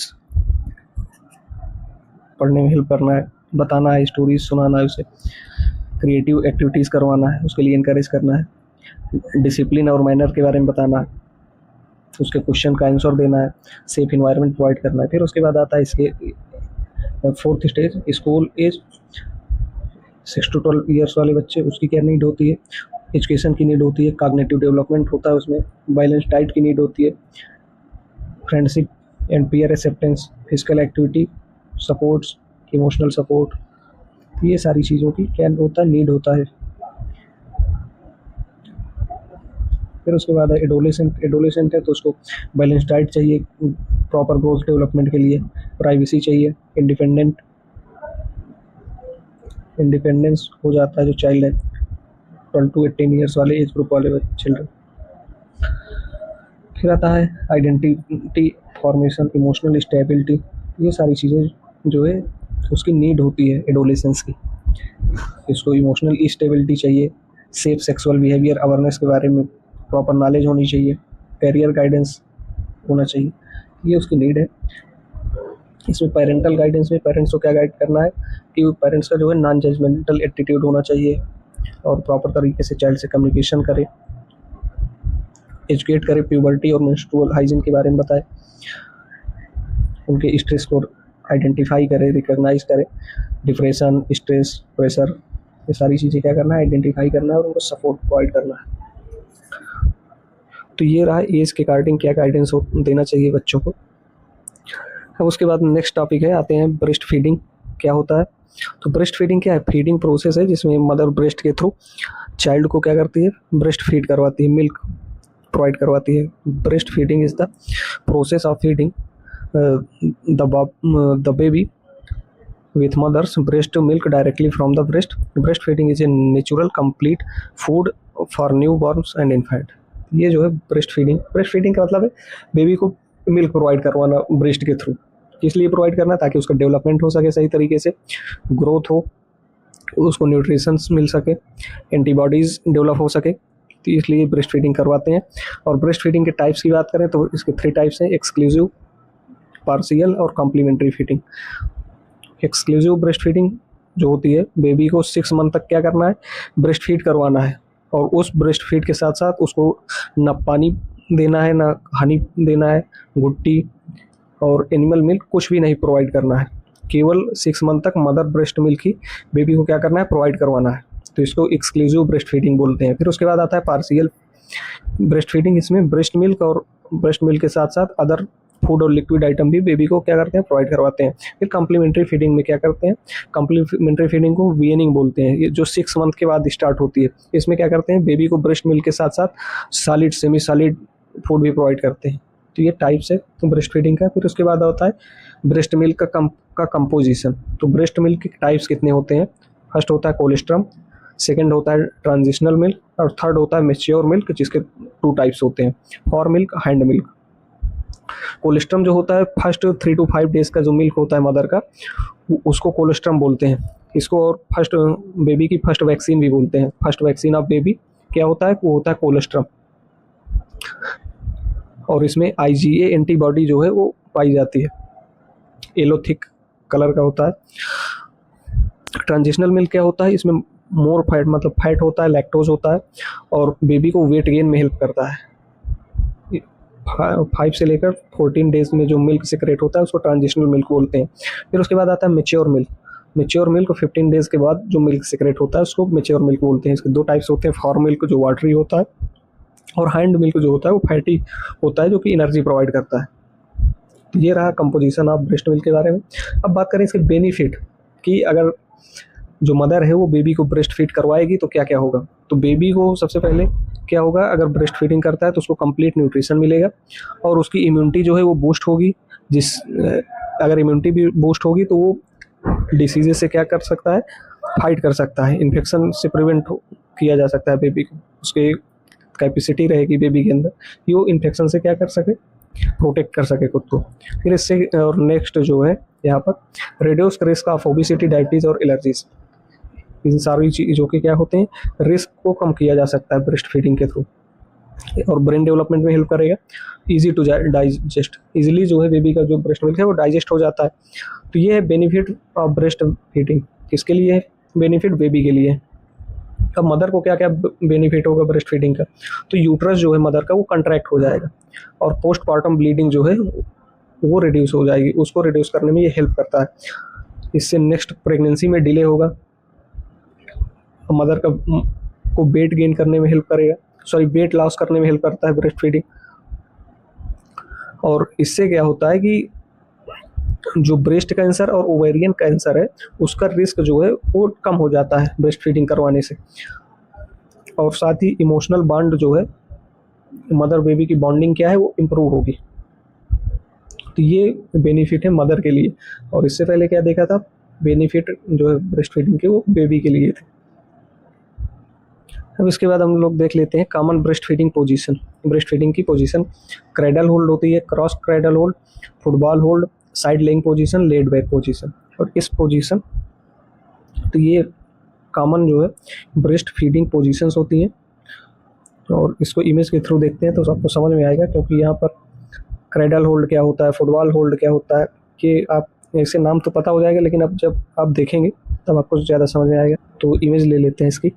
पढ़ने में हेल्प करना है, बताना है, स्टोरीज सुनाना है, उसे क्रिएटिव एक्टिविटीज़ करवाना है, उसके लिए इनकरेज करना है। डिसिप्लिन और मैनर के बारे में बताना है, उसके क्वेश्चन का आंसर देना है, सेफ इन्वायरमेंट प्रोवाइड करना है। फिर उसके बाद आता है इसके 4th stage, school age, 6 to 12 years वाले बच्चे, उसकी क्या नीड होती है, एजुकेशन की नीड होती है, कॉग्निटिव डेवलपमेंट होता है उसमें, बैलेंस डाइट की नीड होती है, friendship and peer acceptance, physical activity, supports, emotional support, ये सारी चीज़ों की क्या होता है, नीड होता है। फिर उसके बाद है एडोलेसेंट है तो उसको बैलेंस डाइट चाहिए प्रॉपर ग्रोथ डेवलपमेंट के लिए, प्राइवेसी चाहिए, इंडिपेंडेंस हो जाता है जो चाइल्ड है, 12 to 18 ईयर्स वाले एज ग्रुप वाले चिल्ड्रन। फिर आता है आइडेंटिटी फॉर्मेशन, इमोशनल स्टेबिलिटी, ये सारी चीज़ें जो है उसकी नीड होती है एडोलेसेंस की। इसको इमोशनल स्टेबिलिटी चाहिए, सेफ सेक्सुअल बिहेवियर अवेयरनेस के बारे में प्रॉपर नॉलेज होनी चाहिए, कैरियर गाइडेंस होना चाहिए, ये उसकी नीड है। इसमें पेरेंटल गाइडेंस में पेरेंट्स को क्या गाइड करना है कि पेरेंट्स का जो है नॉन जजमेंटल एटीट्यूड होना चाहिए और प्रॉपर तरीके से चाइल्ड से कम्युनिकेशन करे, एजुकेट करे, प्यूबर्टी और मेंस्ट्रुअल हाइजीन के बारे में बताए, उनके स्ट्रेस को आइडेंटिफाई करे, रिकॉग्नाइज करे, डिप्रेशन, स्ट्रेस, प्रेशर, ये सारी चीज़ें क्या करना है, आइडेंटिफाई करना है और उनको सपोर्ट प्रोवाइड करना है। तो ये रहा एज के अकॉर्डिंग क्या गाइडेंस देना चाहिए बच्चों को। अब उसके बाद नेक्स्ट टॉपिक है, आते हैं ब्रेस्ट फीडिंग क्या होता है। तो ब्रेस्ट फीडिंग क्या है, फीडिंग प्रोसेस है जिसमें मदर ब्रेस्ट के थ्रू चाइल्ड को क्या करती है, ब्रेस्ट फीड करवाती है, मिल्क प्रोवाइड करवाती है। Breast feeding is the process of feeding the baby with mother's breast milk directly from the breast. Breastfeeding is a natural complete food for newborns and infant. ये जो है breast feeding का मतलब है baby को milk provide करवाना breast के through. इसलिए प्रोवाइड करना ताकि उसका डेवलपमेंट हो सके सही तरीके से, ग्रोथ हो, उसको न्यूट्रिशंस मिल सके, एंटीबॉडीज़ डेवलप हो सके, तो इसलिए ब्रेस्ट फीडिंग करवाते हैं। और ब्रेस्ट फीडिंग के टाइप्स की बात करें तो इसके 3 टाइप्स हैं, एक्सक्लूसिव, पार्शियल और complementary feeding. Exclusive breast feeding जो होती है, बेबी को 6 मंथ तक क्या करना है, ब्रेस्ट फीड करवाना है और उस ब्रेस्ट फीड के साथ साथ उसको ना पानी देना है, ना हनी देना है, गुट्टी और एनिमल मिल्क कुछ भी नहीं प्रोवाइड करना है, केवल 6 मंथ तक मदर ब्रेस्ट मिल्क ही बेबी को क्या करना है, प्रोवाइड करवाना है। तो इसको एक्सक्लूसिव ब्रेस्ट फीडिंग बोलते हैं। फिर उसके बाद आता है पार्शियल ब्रेस्ट फीडिंग। इसमें ब्रेस्ट मिल्क के साथ साथ अदर फूड और लिक्विड आइटम भी बेबी को क्या करते हैं, प्रोवाइड करवाते हैं। फिर कम्प्लीमेंट्री फीडिंग में क्या करते हैं, कम्प्लीमेंट्री फीडिंग को वीनिंग बोलते हैं, ये जो 6 मंथ के बाद स्टार्ट होती है। इसमें क्या करते हैं, बेबी को ब्रेस्ट मिल्क के साथ साथ सॉलिड, सेमी सॉलिड फूड भी प्रोवाइड करते हैं। तो ये टाइप्स है ब्रेस्ट फीडिंग का। फिर उसके बाद होता है ब्रेस्ट मिल्क का कंपोजिशन। तो ब्रेस्ट मिल्क के टाइप्स कितने होते हैं, फर्स्ट होता है कोलेस्ट्रम, सेकेंड होता है ट्रांजिशनल मिल्क और थर्ड होता है मेच्योर मिल्क, जिसके 2 टाइप्स होते हैं, for milk, hand milk. Colostrum जो होता है फर्स्ट 3 to 5 डेज का जो मिल्क होता है मदर का, उसको कोलेस्ट्रम बोलते हैं। इसको और फर्स्ट बेबी की फर्स्ट वैक्सीन भी बोलते हैं। फर्स्ट वैक्सीन ऑफ बेबी क्या होता है, वो होता है कोलेस्ट्रम। और इसमें IgA एंटीबॉडी जो है वो पाई जाती है, येलो थिक कलर का होता है। ट्रांजिशनल मिल्क क्या होता है, इसमें मोर फैट, मतलब फैट होता है, लैक्टोज होता है और बेबी को वेट गेन में हेल्प करता है। 5 से लेकर 14 डेज में जो मिल्क सिक्रेट होता है उसको ट्रांजिशनल मिल्क बोलते हैं। फिर उसके बाद आता है मेच्योर मिल्क 15 डेज के बाद जो मिल्क सिक्रेट होता है उसको मेच्योर मिल्क बोलते हैं। इसके 2 टाइप्स होते हैं, फॉर मिल्क जो वाटरी होता है और हैंड मिल्क जो होता है वो फैटी होता है, जो कि एनर्जी प्रोवाइड करता है। तो ये रहा कंपोजिशन ऑफ ब्रेस्ट मिल्क के बारे में। अब बात करें इसके बेनिफिट कि अगर जो मदर है वो बेबी को ब्रेस्ट फीड करवाएगी तो क्या क्या होगा। तो बेबी को सबसे पहले क्या होगा, अगर ब्रेस्ट फीडिंग करता है तो उसको कंप्लीट न्यूट्रिशन मिलेगा और उसकी इम्यूनिटी जो है वो बूस्ट होगी। अगर इम्यूनिटी भी बूस्ट होगी तो वो डिसीजेस से क्या कर सकता है, फाइट कर सकता है, इन्फेक्शन से प्रिवेंट किया जा सकता है बेबी को। उसके कैपेसिटी रहेगी बेबी के अंदर कि वो इन्फेक्शन से क्या कर सके, प्रोटेक्ट कर सके खुद को। फिर इससे और नेक्स्ट जो है यहाँ पर reduce risk of obesity, diabetes और एलर्जीज। इन सारी चीज़ों के क्या होते हैं, रिस्क को कम किया जा सकता है ब्रेस्ट फीडिंग के थ्रू। और ब्रेन डेवलपमेंट में हेल्प करेगा, इजी टू डाइजेस्ट, इजीली जो है बेबी का जो ब्रेस्ट मिल्क है वो डाइजेस्ट हो जाता है। तो ये है बेनिफिट ऑफ ब्रेस्ट फीडिंग। किसके लिए है बेनिफिट, बेबी के लिए। अब मदर को क्या क्या बेनिफिट होगा ब्रेस्ट फीडिंग का, तो यूट्रस जो है मदर का वो कंट्रैक्ट हो जाएगा और पोस्टपार्टम ब्लीडिंग जो है वो रिड्यूस हो जाएगी, उसको रिड्यूस करने में ये हेल्प करता है। इससे नेक्स्ट प्रेगनेंसी में डिले होगा, मदर को वेट गेन करने में हेल्प करेगा, वेट लॉस करने में हेल्प करता है ब्रेस्ट फीडिंग। और इससे क्या होता है कि जो ब्रेस्ट कैंसर और ओवेरियन कैंसर है उसका रिस्क जो है वो कम हो जाता है ब्रेस्ट फीडिंग करवाने से। और साथ ही इमोशनल बॉन्ड जो है, मदर बेबी की बॉन्डिंग क्या है वो इम्प्रूव होगी। तो ये बेनिफिट है मदर के लिए। और इससे पहले क्या देखा था, बेनिफिट जो है ब्रेस्ट फीडिंग के वो बेबी के लिए थे। अब इसके बाद हम लोग देख लेते हैं common breast feeding position. Breast feeding की पोजीशन क्रेडल होल्ड होती है, cross cradle hold, football hold, side laying position, laid back position. और इस पोजीशन तो ये कॉमन जो है ब्रेस्ट फीडिंग पोजीशंस होती हैं, और इसको इमेज के थ्रू देखते हैं तो आपको समझ में आएगा, क्योंकि यहाँ पर क्रेडल होल्ड क्या होता है, फुटबॉल होल्ड क्या होता है, कि आप ऐसे नाम तो पता हो जाएगा, लेकिन अब जब आप देखेंगे तब आपको ज़्यादा समझ में आएगा। तो इमेज ले लेते हैं इसकी।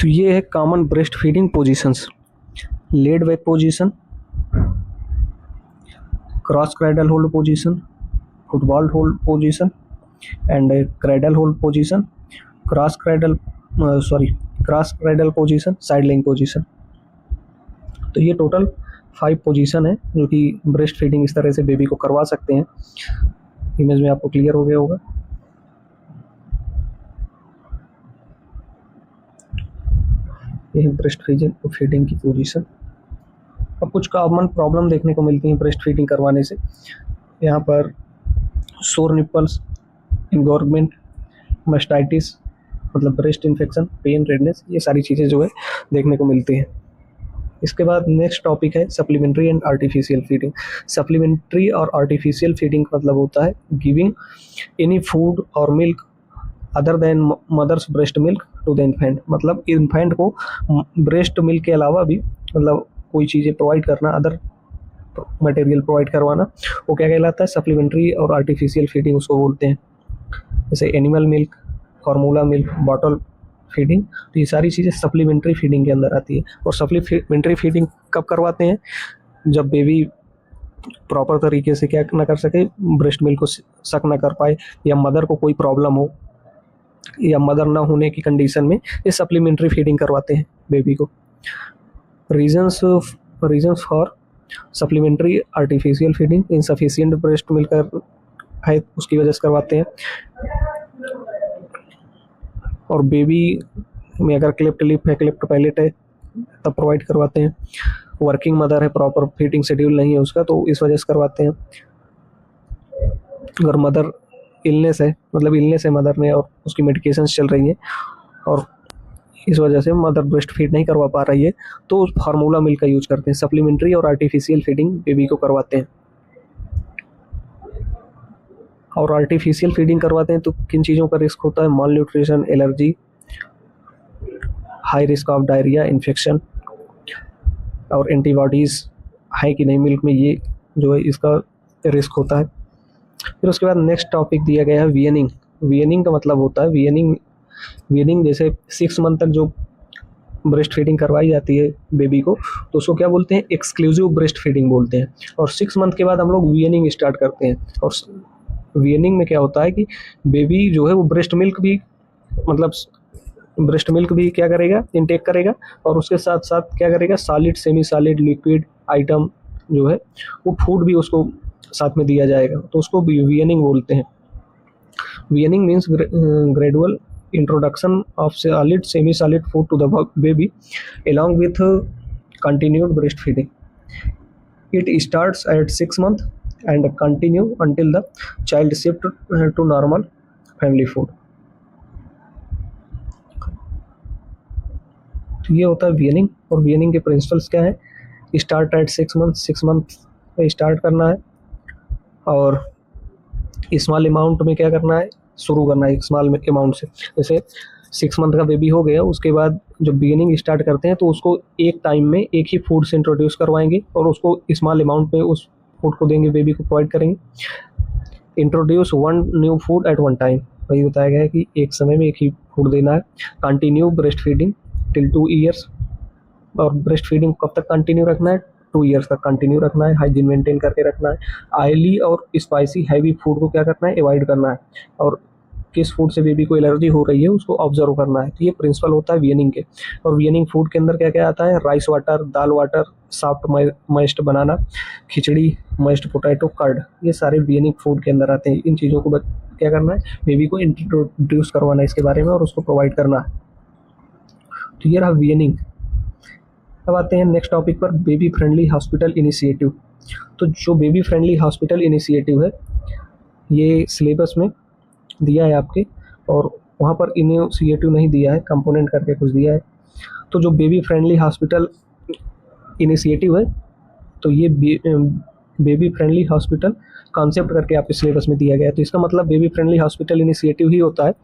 तो ये है common breast feeding positions: laid back position, cross cradle hold position, football hold position and cradle hold position, cross cradle position, side laying position. तो ये टोटल 5 पोजीशन है जो कि ब्रेस्ट फीडिंग इस तरह से बेबी को करवा सकते हैं। इमेज में आपको क्लियर हो गया होगा। ये है ब्रेस्ट फीडिंग की पोजीशन। अब कुछ कॉमन प्रॉब्लम देखने को मिलती है ब्रेस्ट फीडिंग करवाने से। यहाँ पर सोर निपल्स, इंगॉर्जमेंट, मास्टाइटिस मतलब ब्रेस्ट इन्फेक्शन, पेन, रेडनेस, ये सारी चीज़ें जो है देखने को मिलती हैं। इसके बाद नेक्स्ट टॉपिक है supplementary and artificial feeding. Supplementary और आर्टिफिशियल फीडिंग मतलब होता है गिविंग एनी फूड और milk other than mother's breast milk to the infant. मतलब इन्फेंट को ब्रेस्ट मिल्क के अलावा भी मतलब कोई चीज़ें प्रोवाइड करना, अदर मटेरियल प्रोवाइड करवाना, वो क्या कहलाता है? सप्लीमेंट्री और आर्टिफिशियल फीडिंग उसको बोलते हैं। जैसे animal milk, formula milk, bottle feeding, तो ये सारी चीज़ें सप्लीमेंट्री फीडिंग के अंदर आती है। और सप्लीमेंट्री फीडिंग कब करवाते हैं? जब बेबी प्रॉपर तरीके से क्या ना कर सके, ब्रेस्ट मिल्क को सक ना कर पाए, या मदर को कोई प्रॉब्लम हो, या मदर ना होने की कंडीशन में ये सप्लीमेंट्री फीडिंग करवाते हैं बेबी को। Reasons for supplementary artificial feeding: insufficient breast milk है उसकी वजह से करवाते हैं, और बेबी में अगर क्लिप्ट लिप है, क्लिप्ट पैलेट है तब प्रोवाइड करवाते हैं। वर्किंग मदर है, प्रॉपर फीडिंग शेड्यूल नहीं है उसका, तो इस वजह से करवाते हैं। अगर मदर इलनेस है, मतलब इलनेस है मदर में और उसकी मेडिकेशंस चल रही हैं और इस वजह से मदर ब्रेस्ट फीड नहीं करवा पा रही है, तो फार्मूला मिल्क का यूज करते हैं। सप्लीमेंट्री और आर्टिफिशियल फीडिंग बेबी को करवाते हैं। और आर्टिफिशियल फीडिंग करवाते हैं तो किन चीज़ों का रिस्क होता है? Malnutrition, allergy, high risk of diarrhoea, infection, और एंटीबॉडीज़ है कि नहीं मिल्क में, ये जो है इसका रिस्क होता है। फिर उसके बाद नेक्स्ट टॉपिक दिया गया है वीयनिंग। वीयनिंग का मतलब होता है वीयनिंग जैसे 6 मंथ तक जो ब्रेस्ट फीडिंग करवाई जाती है बेबी को, तो उसको क्या बोलते हैं? एक्सक्लूसिव ब्रेस्ट फीडिंग बोलते हैं। और 6 मंथ के बाद हम लोग वीयनिंग स्टार्ट करते हैं। और वीयनिंग में क्या होता है कि बेबी जो है वो ब्रेस्ट मिल्क भी क्या करेगा? इनटेक करेगा, और उसके साथ साथ क्या करेगा? Solid, semi solid, liquid item जो है वो फूड भी उसको साथ में दिया जाएगा, तो उसको वीयनिंग बोलते हैं। Weaning means gradual introduction of solid, semi-solid food to the baby along with continued breastfeeding. It starts at 6 months and continue until the child shift to normal family food. तो ये होता है वीयनिंग। और वीयनिंग के प्रिंसिपल्स क्या है? स्टार्ट एट 6 मंथ में start करना है, और स्मॉल अमाउंट में क्या करना है? शुरू करना है स्मॉल अमाउंट से। जैसे 6 मंथ का बेबी हो गया, उसके बाद जब बिगिनिंग स्टार्ट करते हैं तो उसको एक टाइम में एक ही फूड से इंट्रोड्यूस करवाएंगे, और उसको स्मॉल अमाउंट में उस फूड को देंगे, बेबी को प्रोवाइड करेंगे। Introduce 1 new food at 1 time, वही बताया गया है कि एक समय में एक ही फूड देना है। Continue breast feeding till 2 years, और ब्रेस्ट फीडिंग कब तक कंटिन्यू रखना है? 2 ईयर्स तक कंटिन्यू रखना है। हाइजीन मेंटेन करके रखना है। ऑयली और स्पाइसी हैवी फूड को क्या करना है? अवॉइड करना है। और किस फूड से बेबी को एलर्जी हो रही है उसको ऑब्जर्व करना है। तो ये प्रिंसिपल होता है वीयनिंग के। और वीयनिंग फूड के अंदर क्या क्या आता है? राइस वाटर, दाल वाटर, सॉफ्ट मस्ट बनाना, खिचड़ी, मस्ट पोटैटो, कर्ड, ये सारे वीयनिंग फूड के अंदर आते हैं। इन चीज़ों को क्या करना है? बेबी को इंट्रोड्यूस करवाना है इसके बारे में, और उसको प्रोवाइड करना है। तो ये रहा वीयनिंग। अब आते हैं नेक्स्ट टॉपिक पर, बेबी फ्रेंडली हॉस्पिटल इनिशिएटिव। तो जो बेबी फ्रेंडली हॉस्पिटल इनिशिएटिव है, ये सिलेबस में दिया है आपके, और वहाँ पर इनिशिएटिव नहीं दिया है, कंपोनेंट करके कुछ दिया है। तो जो बेबी फ्रेंडली हॉस्पिटल इनिशिएटिव है, तो ये बेबी फ्रेंडली हॉस्पिटल कॉन्सेप्ट करके आपके सिलेबस में दिया गया है। तो इसका मतलब बेबी फ्रेंडली हॉस्पिटल इनिशिएटिव ही होता है।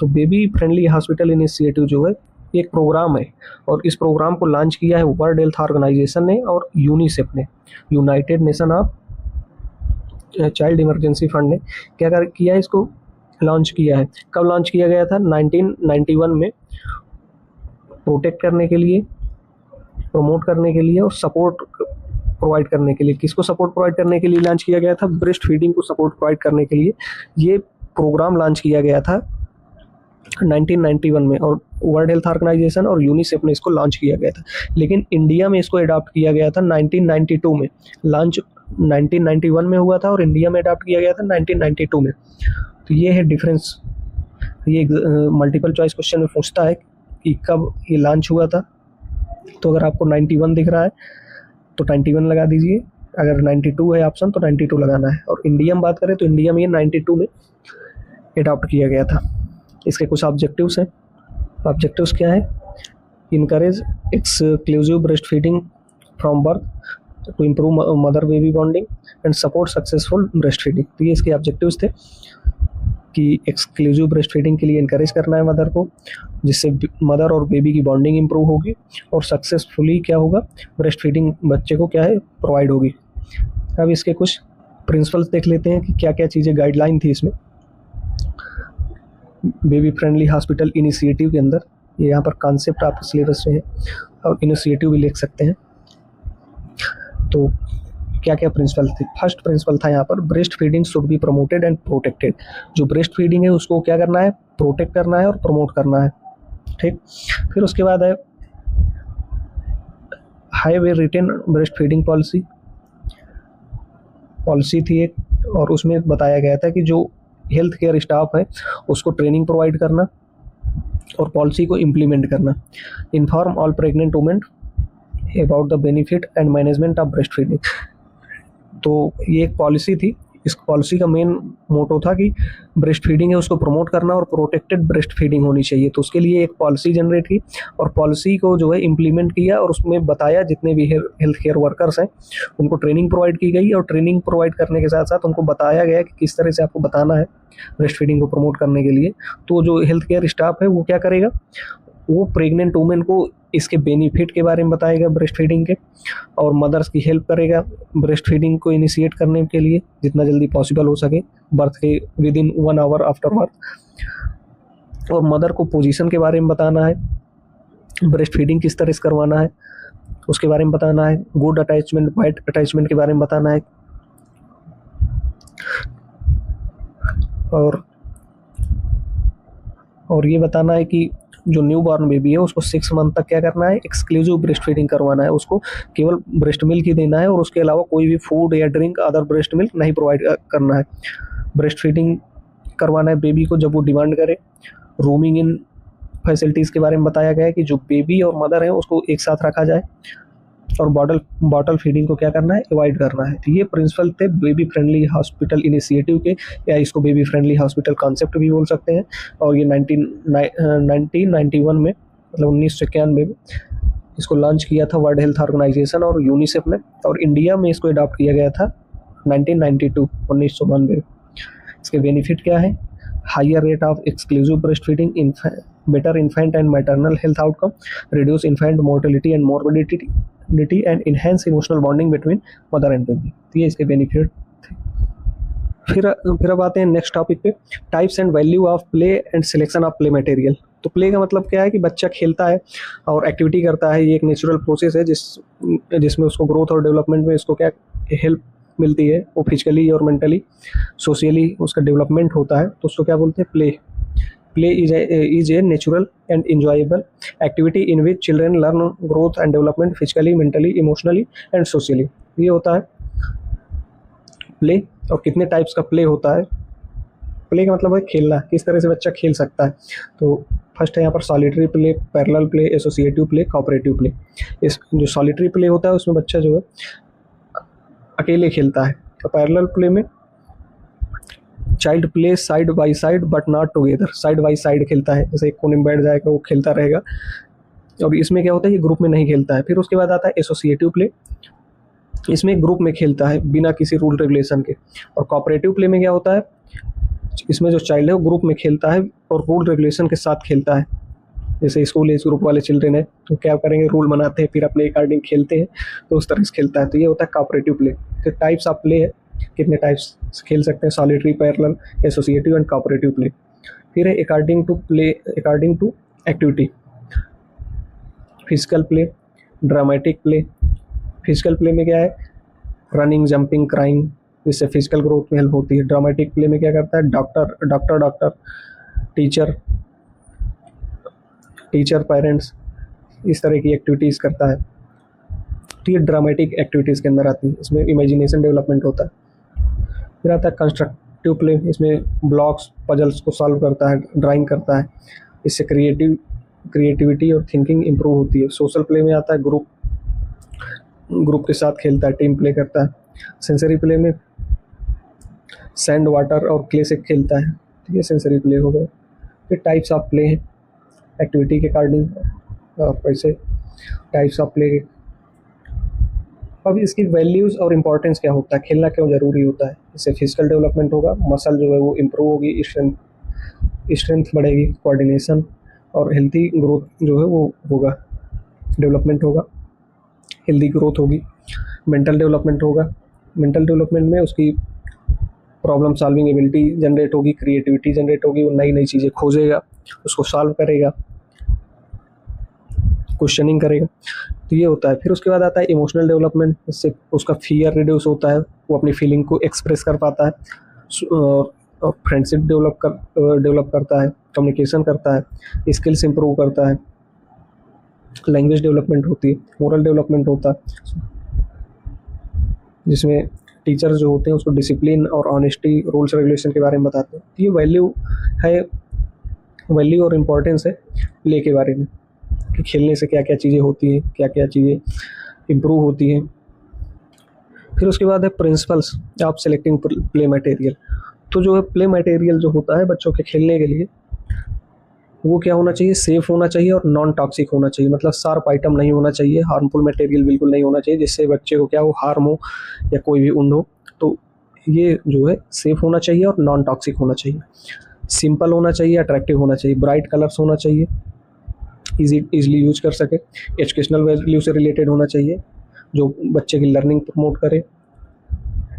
तो बेबी फ्रेंडली हॉस्पिटल इनिशिएटिव जो है एक प्रोग्राम है, और इस प्रोग्राम को लॉन्च किया है वर्ल्ड हेल्थ ऑर्गेनाइजेशन ने और यूनिसेफ ने, United nation of child emergency fund ने क्या किया है, इसको लॉन्च किया है। कब लॉन्च किया गया था? 1991 में, प्रोटेक्ट करने के लिए, प्रमोट करने के लिए और सपोर्ट प्रोवाइड करने के लिए। किसको सपोर्ट प्रोवाइड करने के लिए लॉन्च किया गया था? ब्रेस्ट फीडिंग को सपोर्ट प्रोवाइड करने के लिए ये प्रोग्राम लॉन्च किया गया था 1991 में, और वर्ल्ड हेल्थ ऑर्गेनाइजेशन और यूनिसेफ ने इसको लॉन्च किया गया था। लेकिन इंडिया में इसको अडॉप्ट किया गया था 1992 में। लॉन्च 1991 में हुआ था और इंडिया में अडॉप्ट किया गया था 1992 में। तो ये है डिफरेंस। ये मल्टीपल चॉइस क्वेश्चन में पूछता है कि कब ये लॉन्च हुआ था। तो अगर आपको 91 दिख रहा है तो 91 लगा दीजिए, अगर 92 है ऑप्शन तो 92 लगाना है। और इंडिया में बात करें तो इंडिया में ये 92 में अडॉप्ट किया गया था। इसके कुछ ऑब्जेक्टिव्स हैं। ऑब्जेक्टिव्स क्या है? Encourage exclusive breast feeding from birth to improve mother baby bonding and support successful breast feeding. तो ये इसके ऑब्जेक्टिव्स थे कि एक्सक्लूसिव ब्रेस्ट फीडिंग के लिए इनकरेज करना है मदर को, जिससे मदर और बेबी की बॉन्डिंग इंप्रूव होगी और सक्सेसफुली क्या होगा, ब्रेस्ट फीडिंग बच्चे को क्या है प्रोवाइड होगी। अब इसके कुछ प्रिंसिपल्स देख लेते हैं कि क्या क्या चीज़ें गाइडलाइन थी इसमें बेबी फ्रेंडली हॉस्पिटल इनिशिएटिव के अंदर। ये यहाँ पर कॉन्सेप्ट आपके सिलेबस में है और इनिशिएटिव भी लिख सकते हैं। तो क्या क्या प्रिंसिपल थे? फर्स्ट प्रिंसिपल था यहाँ पर breast feeding should be promoted and protected. जो ब्रेस्ट फीडिंग है उसको क्या करना है? प्रोटेक्ट करना है और प्रमोट करना है। ठीक। फिर उसके बाद है हाई वे रिटेन ब्रेस्ट फीडिंग पॉलिसी थी एक, और उसमें बताया गया था कि जो हेल्थ केयर स्टाफ है उसको ट्रेनिंग प्रोवाइड करना और पॉलिसी को इम्प्लीमेंट करना। Inform all pregnant women about the benefit and management of breast feeding. तो ये एक पॉलिसी थी। इस पॉलिसी का मेन मोटो था कि ब्रेस्ट फीडिंग है उसको प्रमोट करना और प्रोटेक्टेड ब्रेस्ट फीडिंग होनी चाहिए। तो उसके लिए एक पॉलिसी जनरेट की और पॉलिसी को जो है इम्प्लीमेंट किया, और उसमें बताया जितने भी हेल्थ केयर वर्कर्स हैं उनको ट्रेनिंग प्रोवाइड की गई, और ट्रेनिंग प्रोवाइड करने के साथ साथ उनको बताया गया कि किस तरह से आपको बताना है ब्रेस्ट फीडिंग को प्रमोट करने के लिए। तो जो हेल्थ केयर स्टाफ है वो क्या करेगा, वो प्रेग्नेंट वुमेन को इसके बेनिफिट के बारे में बताएगा ब्रेस्ट फीडिंग के, और मदर्स की हेल्प करेगा ब्रेस्ट फीडिंग को इनिशिएट करने के लिए जितना जल्दी पॉसिबल हो सके, बर्थ के with in 1 hour after birth. और मदर को पोजीशन के बारे में बताना है, ब्रेस्ट फीडिंग किस तरह से करवाना है उसके बारे में बताना है, गुड अटैचमेंट बैड अटैचमेंट के बारे में बताना है, और ये बताना है कि जो न्यू बॉर्न बेबी है उसको 6 मंथ तक क्या करना है, एक्सक्लूसिव ब्रेस्ट फीडिंग करवाना है। उसको केवल ब्रेस्ट मिल्क ही देना है और उसके अलावा कोई भी फूड या ड्रिंक अदर ब्रेस्ट मिल्क नहीं प्रोवाइड करना है। ब्रेस्ट फीडिंग करवाना है बेबी को जब वो डिमांड करे। रूमिंग इन फैसिलिटीज़ के बारे में बताया गया है कि जो बेबी और मदर है उसको एक साथ रखा जाए, और बॉटल फीडिंग को क्या करना है, अवॉइड करना है। तो ये प्रिंसिपल थे बेबी फ्रेंडली हॉस्पिटल इनिशिएटिव के, या इसको बेबी फ्रेंडली हॉस्पिटल कॉन्सेप्ट भी बोल सकते हैं। और ये 1991 में, मतलब 1991 में इसको लॉन्च किया था वर्ल्ड हेल्थ ऑर्गेनाइजेशन और यूनिसेफ ने, और इंडिया में इसको अडॉप्ट किया गया था 1992। इसके बेनिफिट क्या है? Higher rate of exclusive breast feeding, better infant and maternal health outcome, reduce infant mortality and morbidity and enhance emotional bonding between mother and baby. तो ये इसके बेनिफिट थे। फिर अब आते हैं नेक्स्ट टॉपिक पे, types and value of play and selection of play material. तो प्ले का मतलब क्या है कि बच्चा खेलता है और एक्टिविटी करता है। ये एक नेचुरल प्रोसेस है जिसमें उसको ग्रोथ और डेवलपमेंट में इसको क्या हेल्प मिलती है, वो फिजिकली और मेंटली सोशली उसका डेवलपमेंट होता है। तो उसको क्या बोलते हैं, play. Play is a natural and enjoyable activity in which children learn growth and development physically, mentally, emotionally and socially। ये होता है प्ले। और कितने टाइप्स का प्ले होता है? प्ले का मतलब है खेलना, किस तरह से बच्चा खेल सकता है। तो फर्स्ट है यहाँ पर solitary play, parallel play, associative play, cooperative play. इस जो सॉलिटरी प्ले होता है उसमें बच्चा जो है अकेले खेलता है। तो पैरेलल प्ले में child play side by side but not together, side by side खेलता है, जैसे एक कोने में बैठ जाएगा वो खेलता रहेगा। और इसमें क्या होता है, ये ग्रुप में नहीं खेलता है। फिर उसके बाद आता है एसोसिएटिव प्ले। इसमें ग्रुप में खेलता है बिना किसी रूल रेगुलेशन के। और कोऑपरेटिव प्ले में क्या होता है, इसमें जो चाइल्ड है वो ग्रुप में खेलता है और रूल रेगुलेशन के साथ खेलता है। जैसे स्कूल एज ग्रुप वाले चिल्ड्रेन है तो क्या करेंगे, रूल बनाते हैं फिर अपने अकॉर्डिंग खेलते हैं, तो उस तरह से खेलता है। तो ये होता है कोऑपरेटिव प्ले। तो टाइप्स ऑफ प्ले है, कितने टाइप्स खेल सकते हैं, solitary, parallel, associative and cooperative play. फिर है according to play, according to activity, physical play, dramatic play. Physical play में क्या है, रनिंग, जंपिंग, क्राइंग, जिससे फिजिकल ग्रोथ में हेल्प होती है। ड्रामेटिक प्ले में क्या करता है, डॉक्टर, टीचर, पेरेंट्स, इस तरह की एक्टिविटीज़ करता है। तो ये ड्रामेटिक एक्टिविटीज़ के अंदर आती है, इसमें इमेजिनेशन डेवलपमेंट होता है। फिर आता है कंस्ट्रक्टिव प्ले, इसमें ब्लॉक्स, पजल्स को सॉल्व करता है, ड्राइंग करता है, इससे क्रिएटिविटी और थिंकिंग इम्प्रूव होती है। सोशल प्ले में आता है ग्रुप के साथ खेलता है, टीम प्ले करता है। सेंसरी प्ले में सैंड, वाटर और क्ले से खेलता है, ठीक है, सेंसरी प्ले हो गए। फिर टाइप्स ऑफ प्ले हैं, एक्टिविटी के अकॉर्डिंग और वैसे टाइप्स ऑफ प्ले। अब इसकी वैल्यूज़ और इम्पोर्टेंस क्या होता है, खेलना क्यों ज़रूरी होता है। इससे फिजिकल डेवलपमेंट होगा, मसल जो है वो इम्प्रूव होगी, स्ट्रेंथ बढ़ेगी, कोऑर्डिनेशन और हेल्थी ग्रोथ जो है वो होगा, डेवलपमेंट होगा, हेल्दी ग्रोथ होगी। मेंटल डेवलपमेंट होगा, मेंटल डेवलपमेंट में उसकी प्रॉब्लम सॉल्विंग एबिलिटी जनरेट होगी, क्रिएटिविटी जनरेट होगी, वो नई नई चीज़ें खोजेगा, उसको सॉल्व करेगा, क्वेश्चनिंग करेगा। तो ये होता है। फिर उसके बाद आता है इमोशनल डेवलपमेंट, इससे उसका फियर रिड्यूस होता है, वो अपनी फीलिंग को एक्सप्रेस कर पाता है, और फ्रेंडशिप डेवलप करता है, कम्युनिकेशन करता है, स्किल्स इंप्रूव करता है, लैंग्वेज डेवलपमेंट होती है, मोरल डेवलपमेंट होता है, जिसमें टीचर्स जो होते हैं उसको डिसिप्लिन और ऑनेस्टी, रूल्स रेगुलेशन के बारे में बताते हैं। तो ये वैल्यू और इम्पोर्टेंस है प्ले के बारे में, कि खेलने से क्या क्या चीज़ें होती हैं, क्या क्या चीज़ें इम्प्रूव होती हैं। फिर उसके बाद है principles of selecting play material. तो जो है प्ले मटेरियल जो होता है बच्चों के खेलने के लिए, वो क्या होना चाहिए, सेफ होना चाहिए और नॉन टॉक्सिक होना चाहिए। मतलब शार्प आइटम नहीं होना चाहिए, हार्मफुल मटेरियल बिल्कुल नहीं होना चाहिए, जिससे बच्चे को क्या हो, हार्म हो या कोई भी उंड हो। तो ये जो है सेफ होना चाहिए और नॉन टॉक्सिक होना चाहिए, सिंपल होना चाहिए, अट्रैक्टिव होना चाहिए, ब्राइट कलर्स होना चाहिए, इजीली यूज कर सके, एजुकेशनल वैल्यू से रिलेटेड होना चाहिए, जो बच्चे की लर्निंग प्रमोट करे,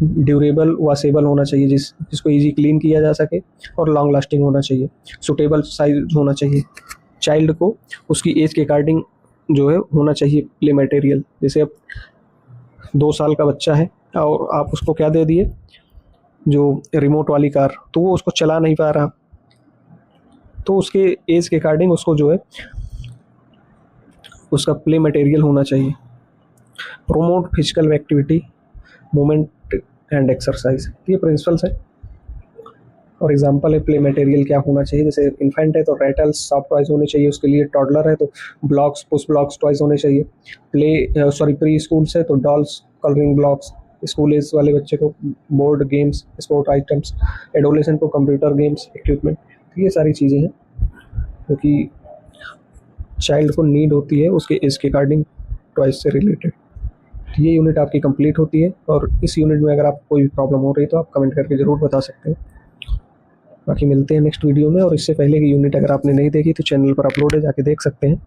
ड्यूरेबल, वॉशेबल होना चाहिए, जिसको इजी क्लीन किया जा सके, और लॉन्ग लास्टिंग होना चाहिए, सूटेबल साइज होना चाहिए। चाइल्ड को उसकी एज के अकॉर्डिंग जो है होना चाहिए प्ले मटेरियल। जैसे अब 2 साल का बच्चा है और आप उसको क्या दे दिए, जो रिमोट वाली कार, तो वो उसको चला नहीं पा रहा, तो उसके एज के अकॉर्डिंग उसको जो है उसका प्ले मटेरियल होना चाहिए। Promote physical activity, movement and exercise, ये प्रिंसिपल्स है। और एग्जांपल है प्ले मटेरियल क्या होना चाहिए। जैसे इन्फेंट है तो रैटल्स, सॉफ्ट टॉयज होने चाहिए उसके लिए। टॉडलर है तो ब्लॉक्स, पुश ब्लॉक्स टॉयज होने चाहिए। प्री स्कूल्स है तो dolls, colouring blocks. School age वाले बच्चे को board games, sport items. Adolescent को कंप्यूटर गेम्स, इक्विपमेंट। तो ये सारी चीज़ें हैं क्योंकि चाइल्ड को नीड होती है उसके एज के अकॉर्डिंग टॉयज से रिलेटेड। ये यूनिट आपकी कंप्लीट होती है, और इस यूनिट में अगर आपको कोई भी प्रॉब्लम हो रही है तो आप कमेंट करके ज़रूर बता सकते हैं। बाकी मिलते हैं नेक्स्ट वीडियो में। और इससे पहले की यूनिट अगर आपने नहीं देखी तो चैनल पर अपलोड है, जाके देख सकते हैं।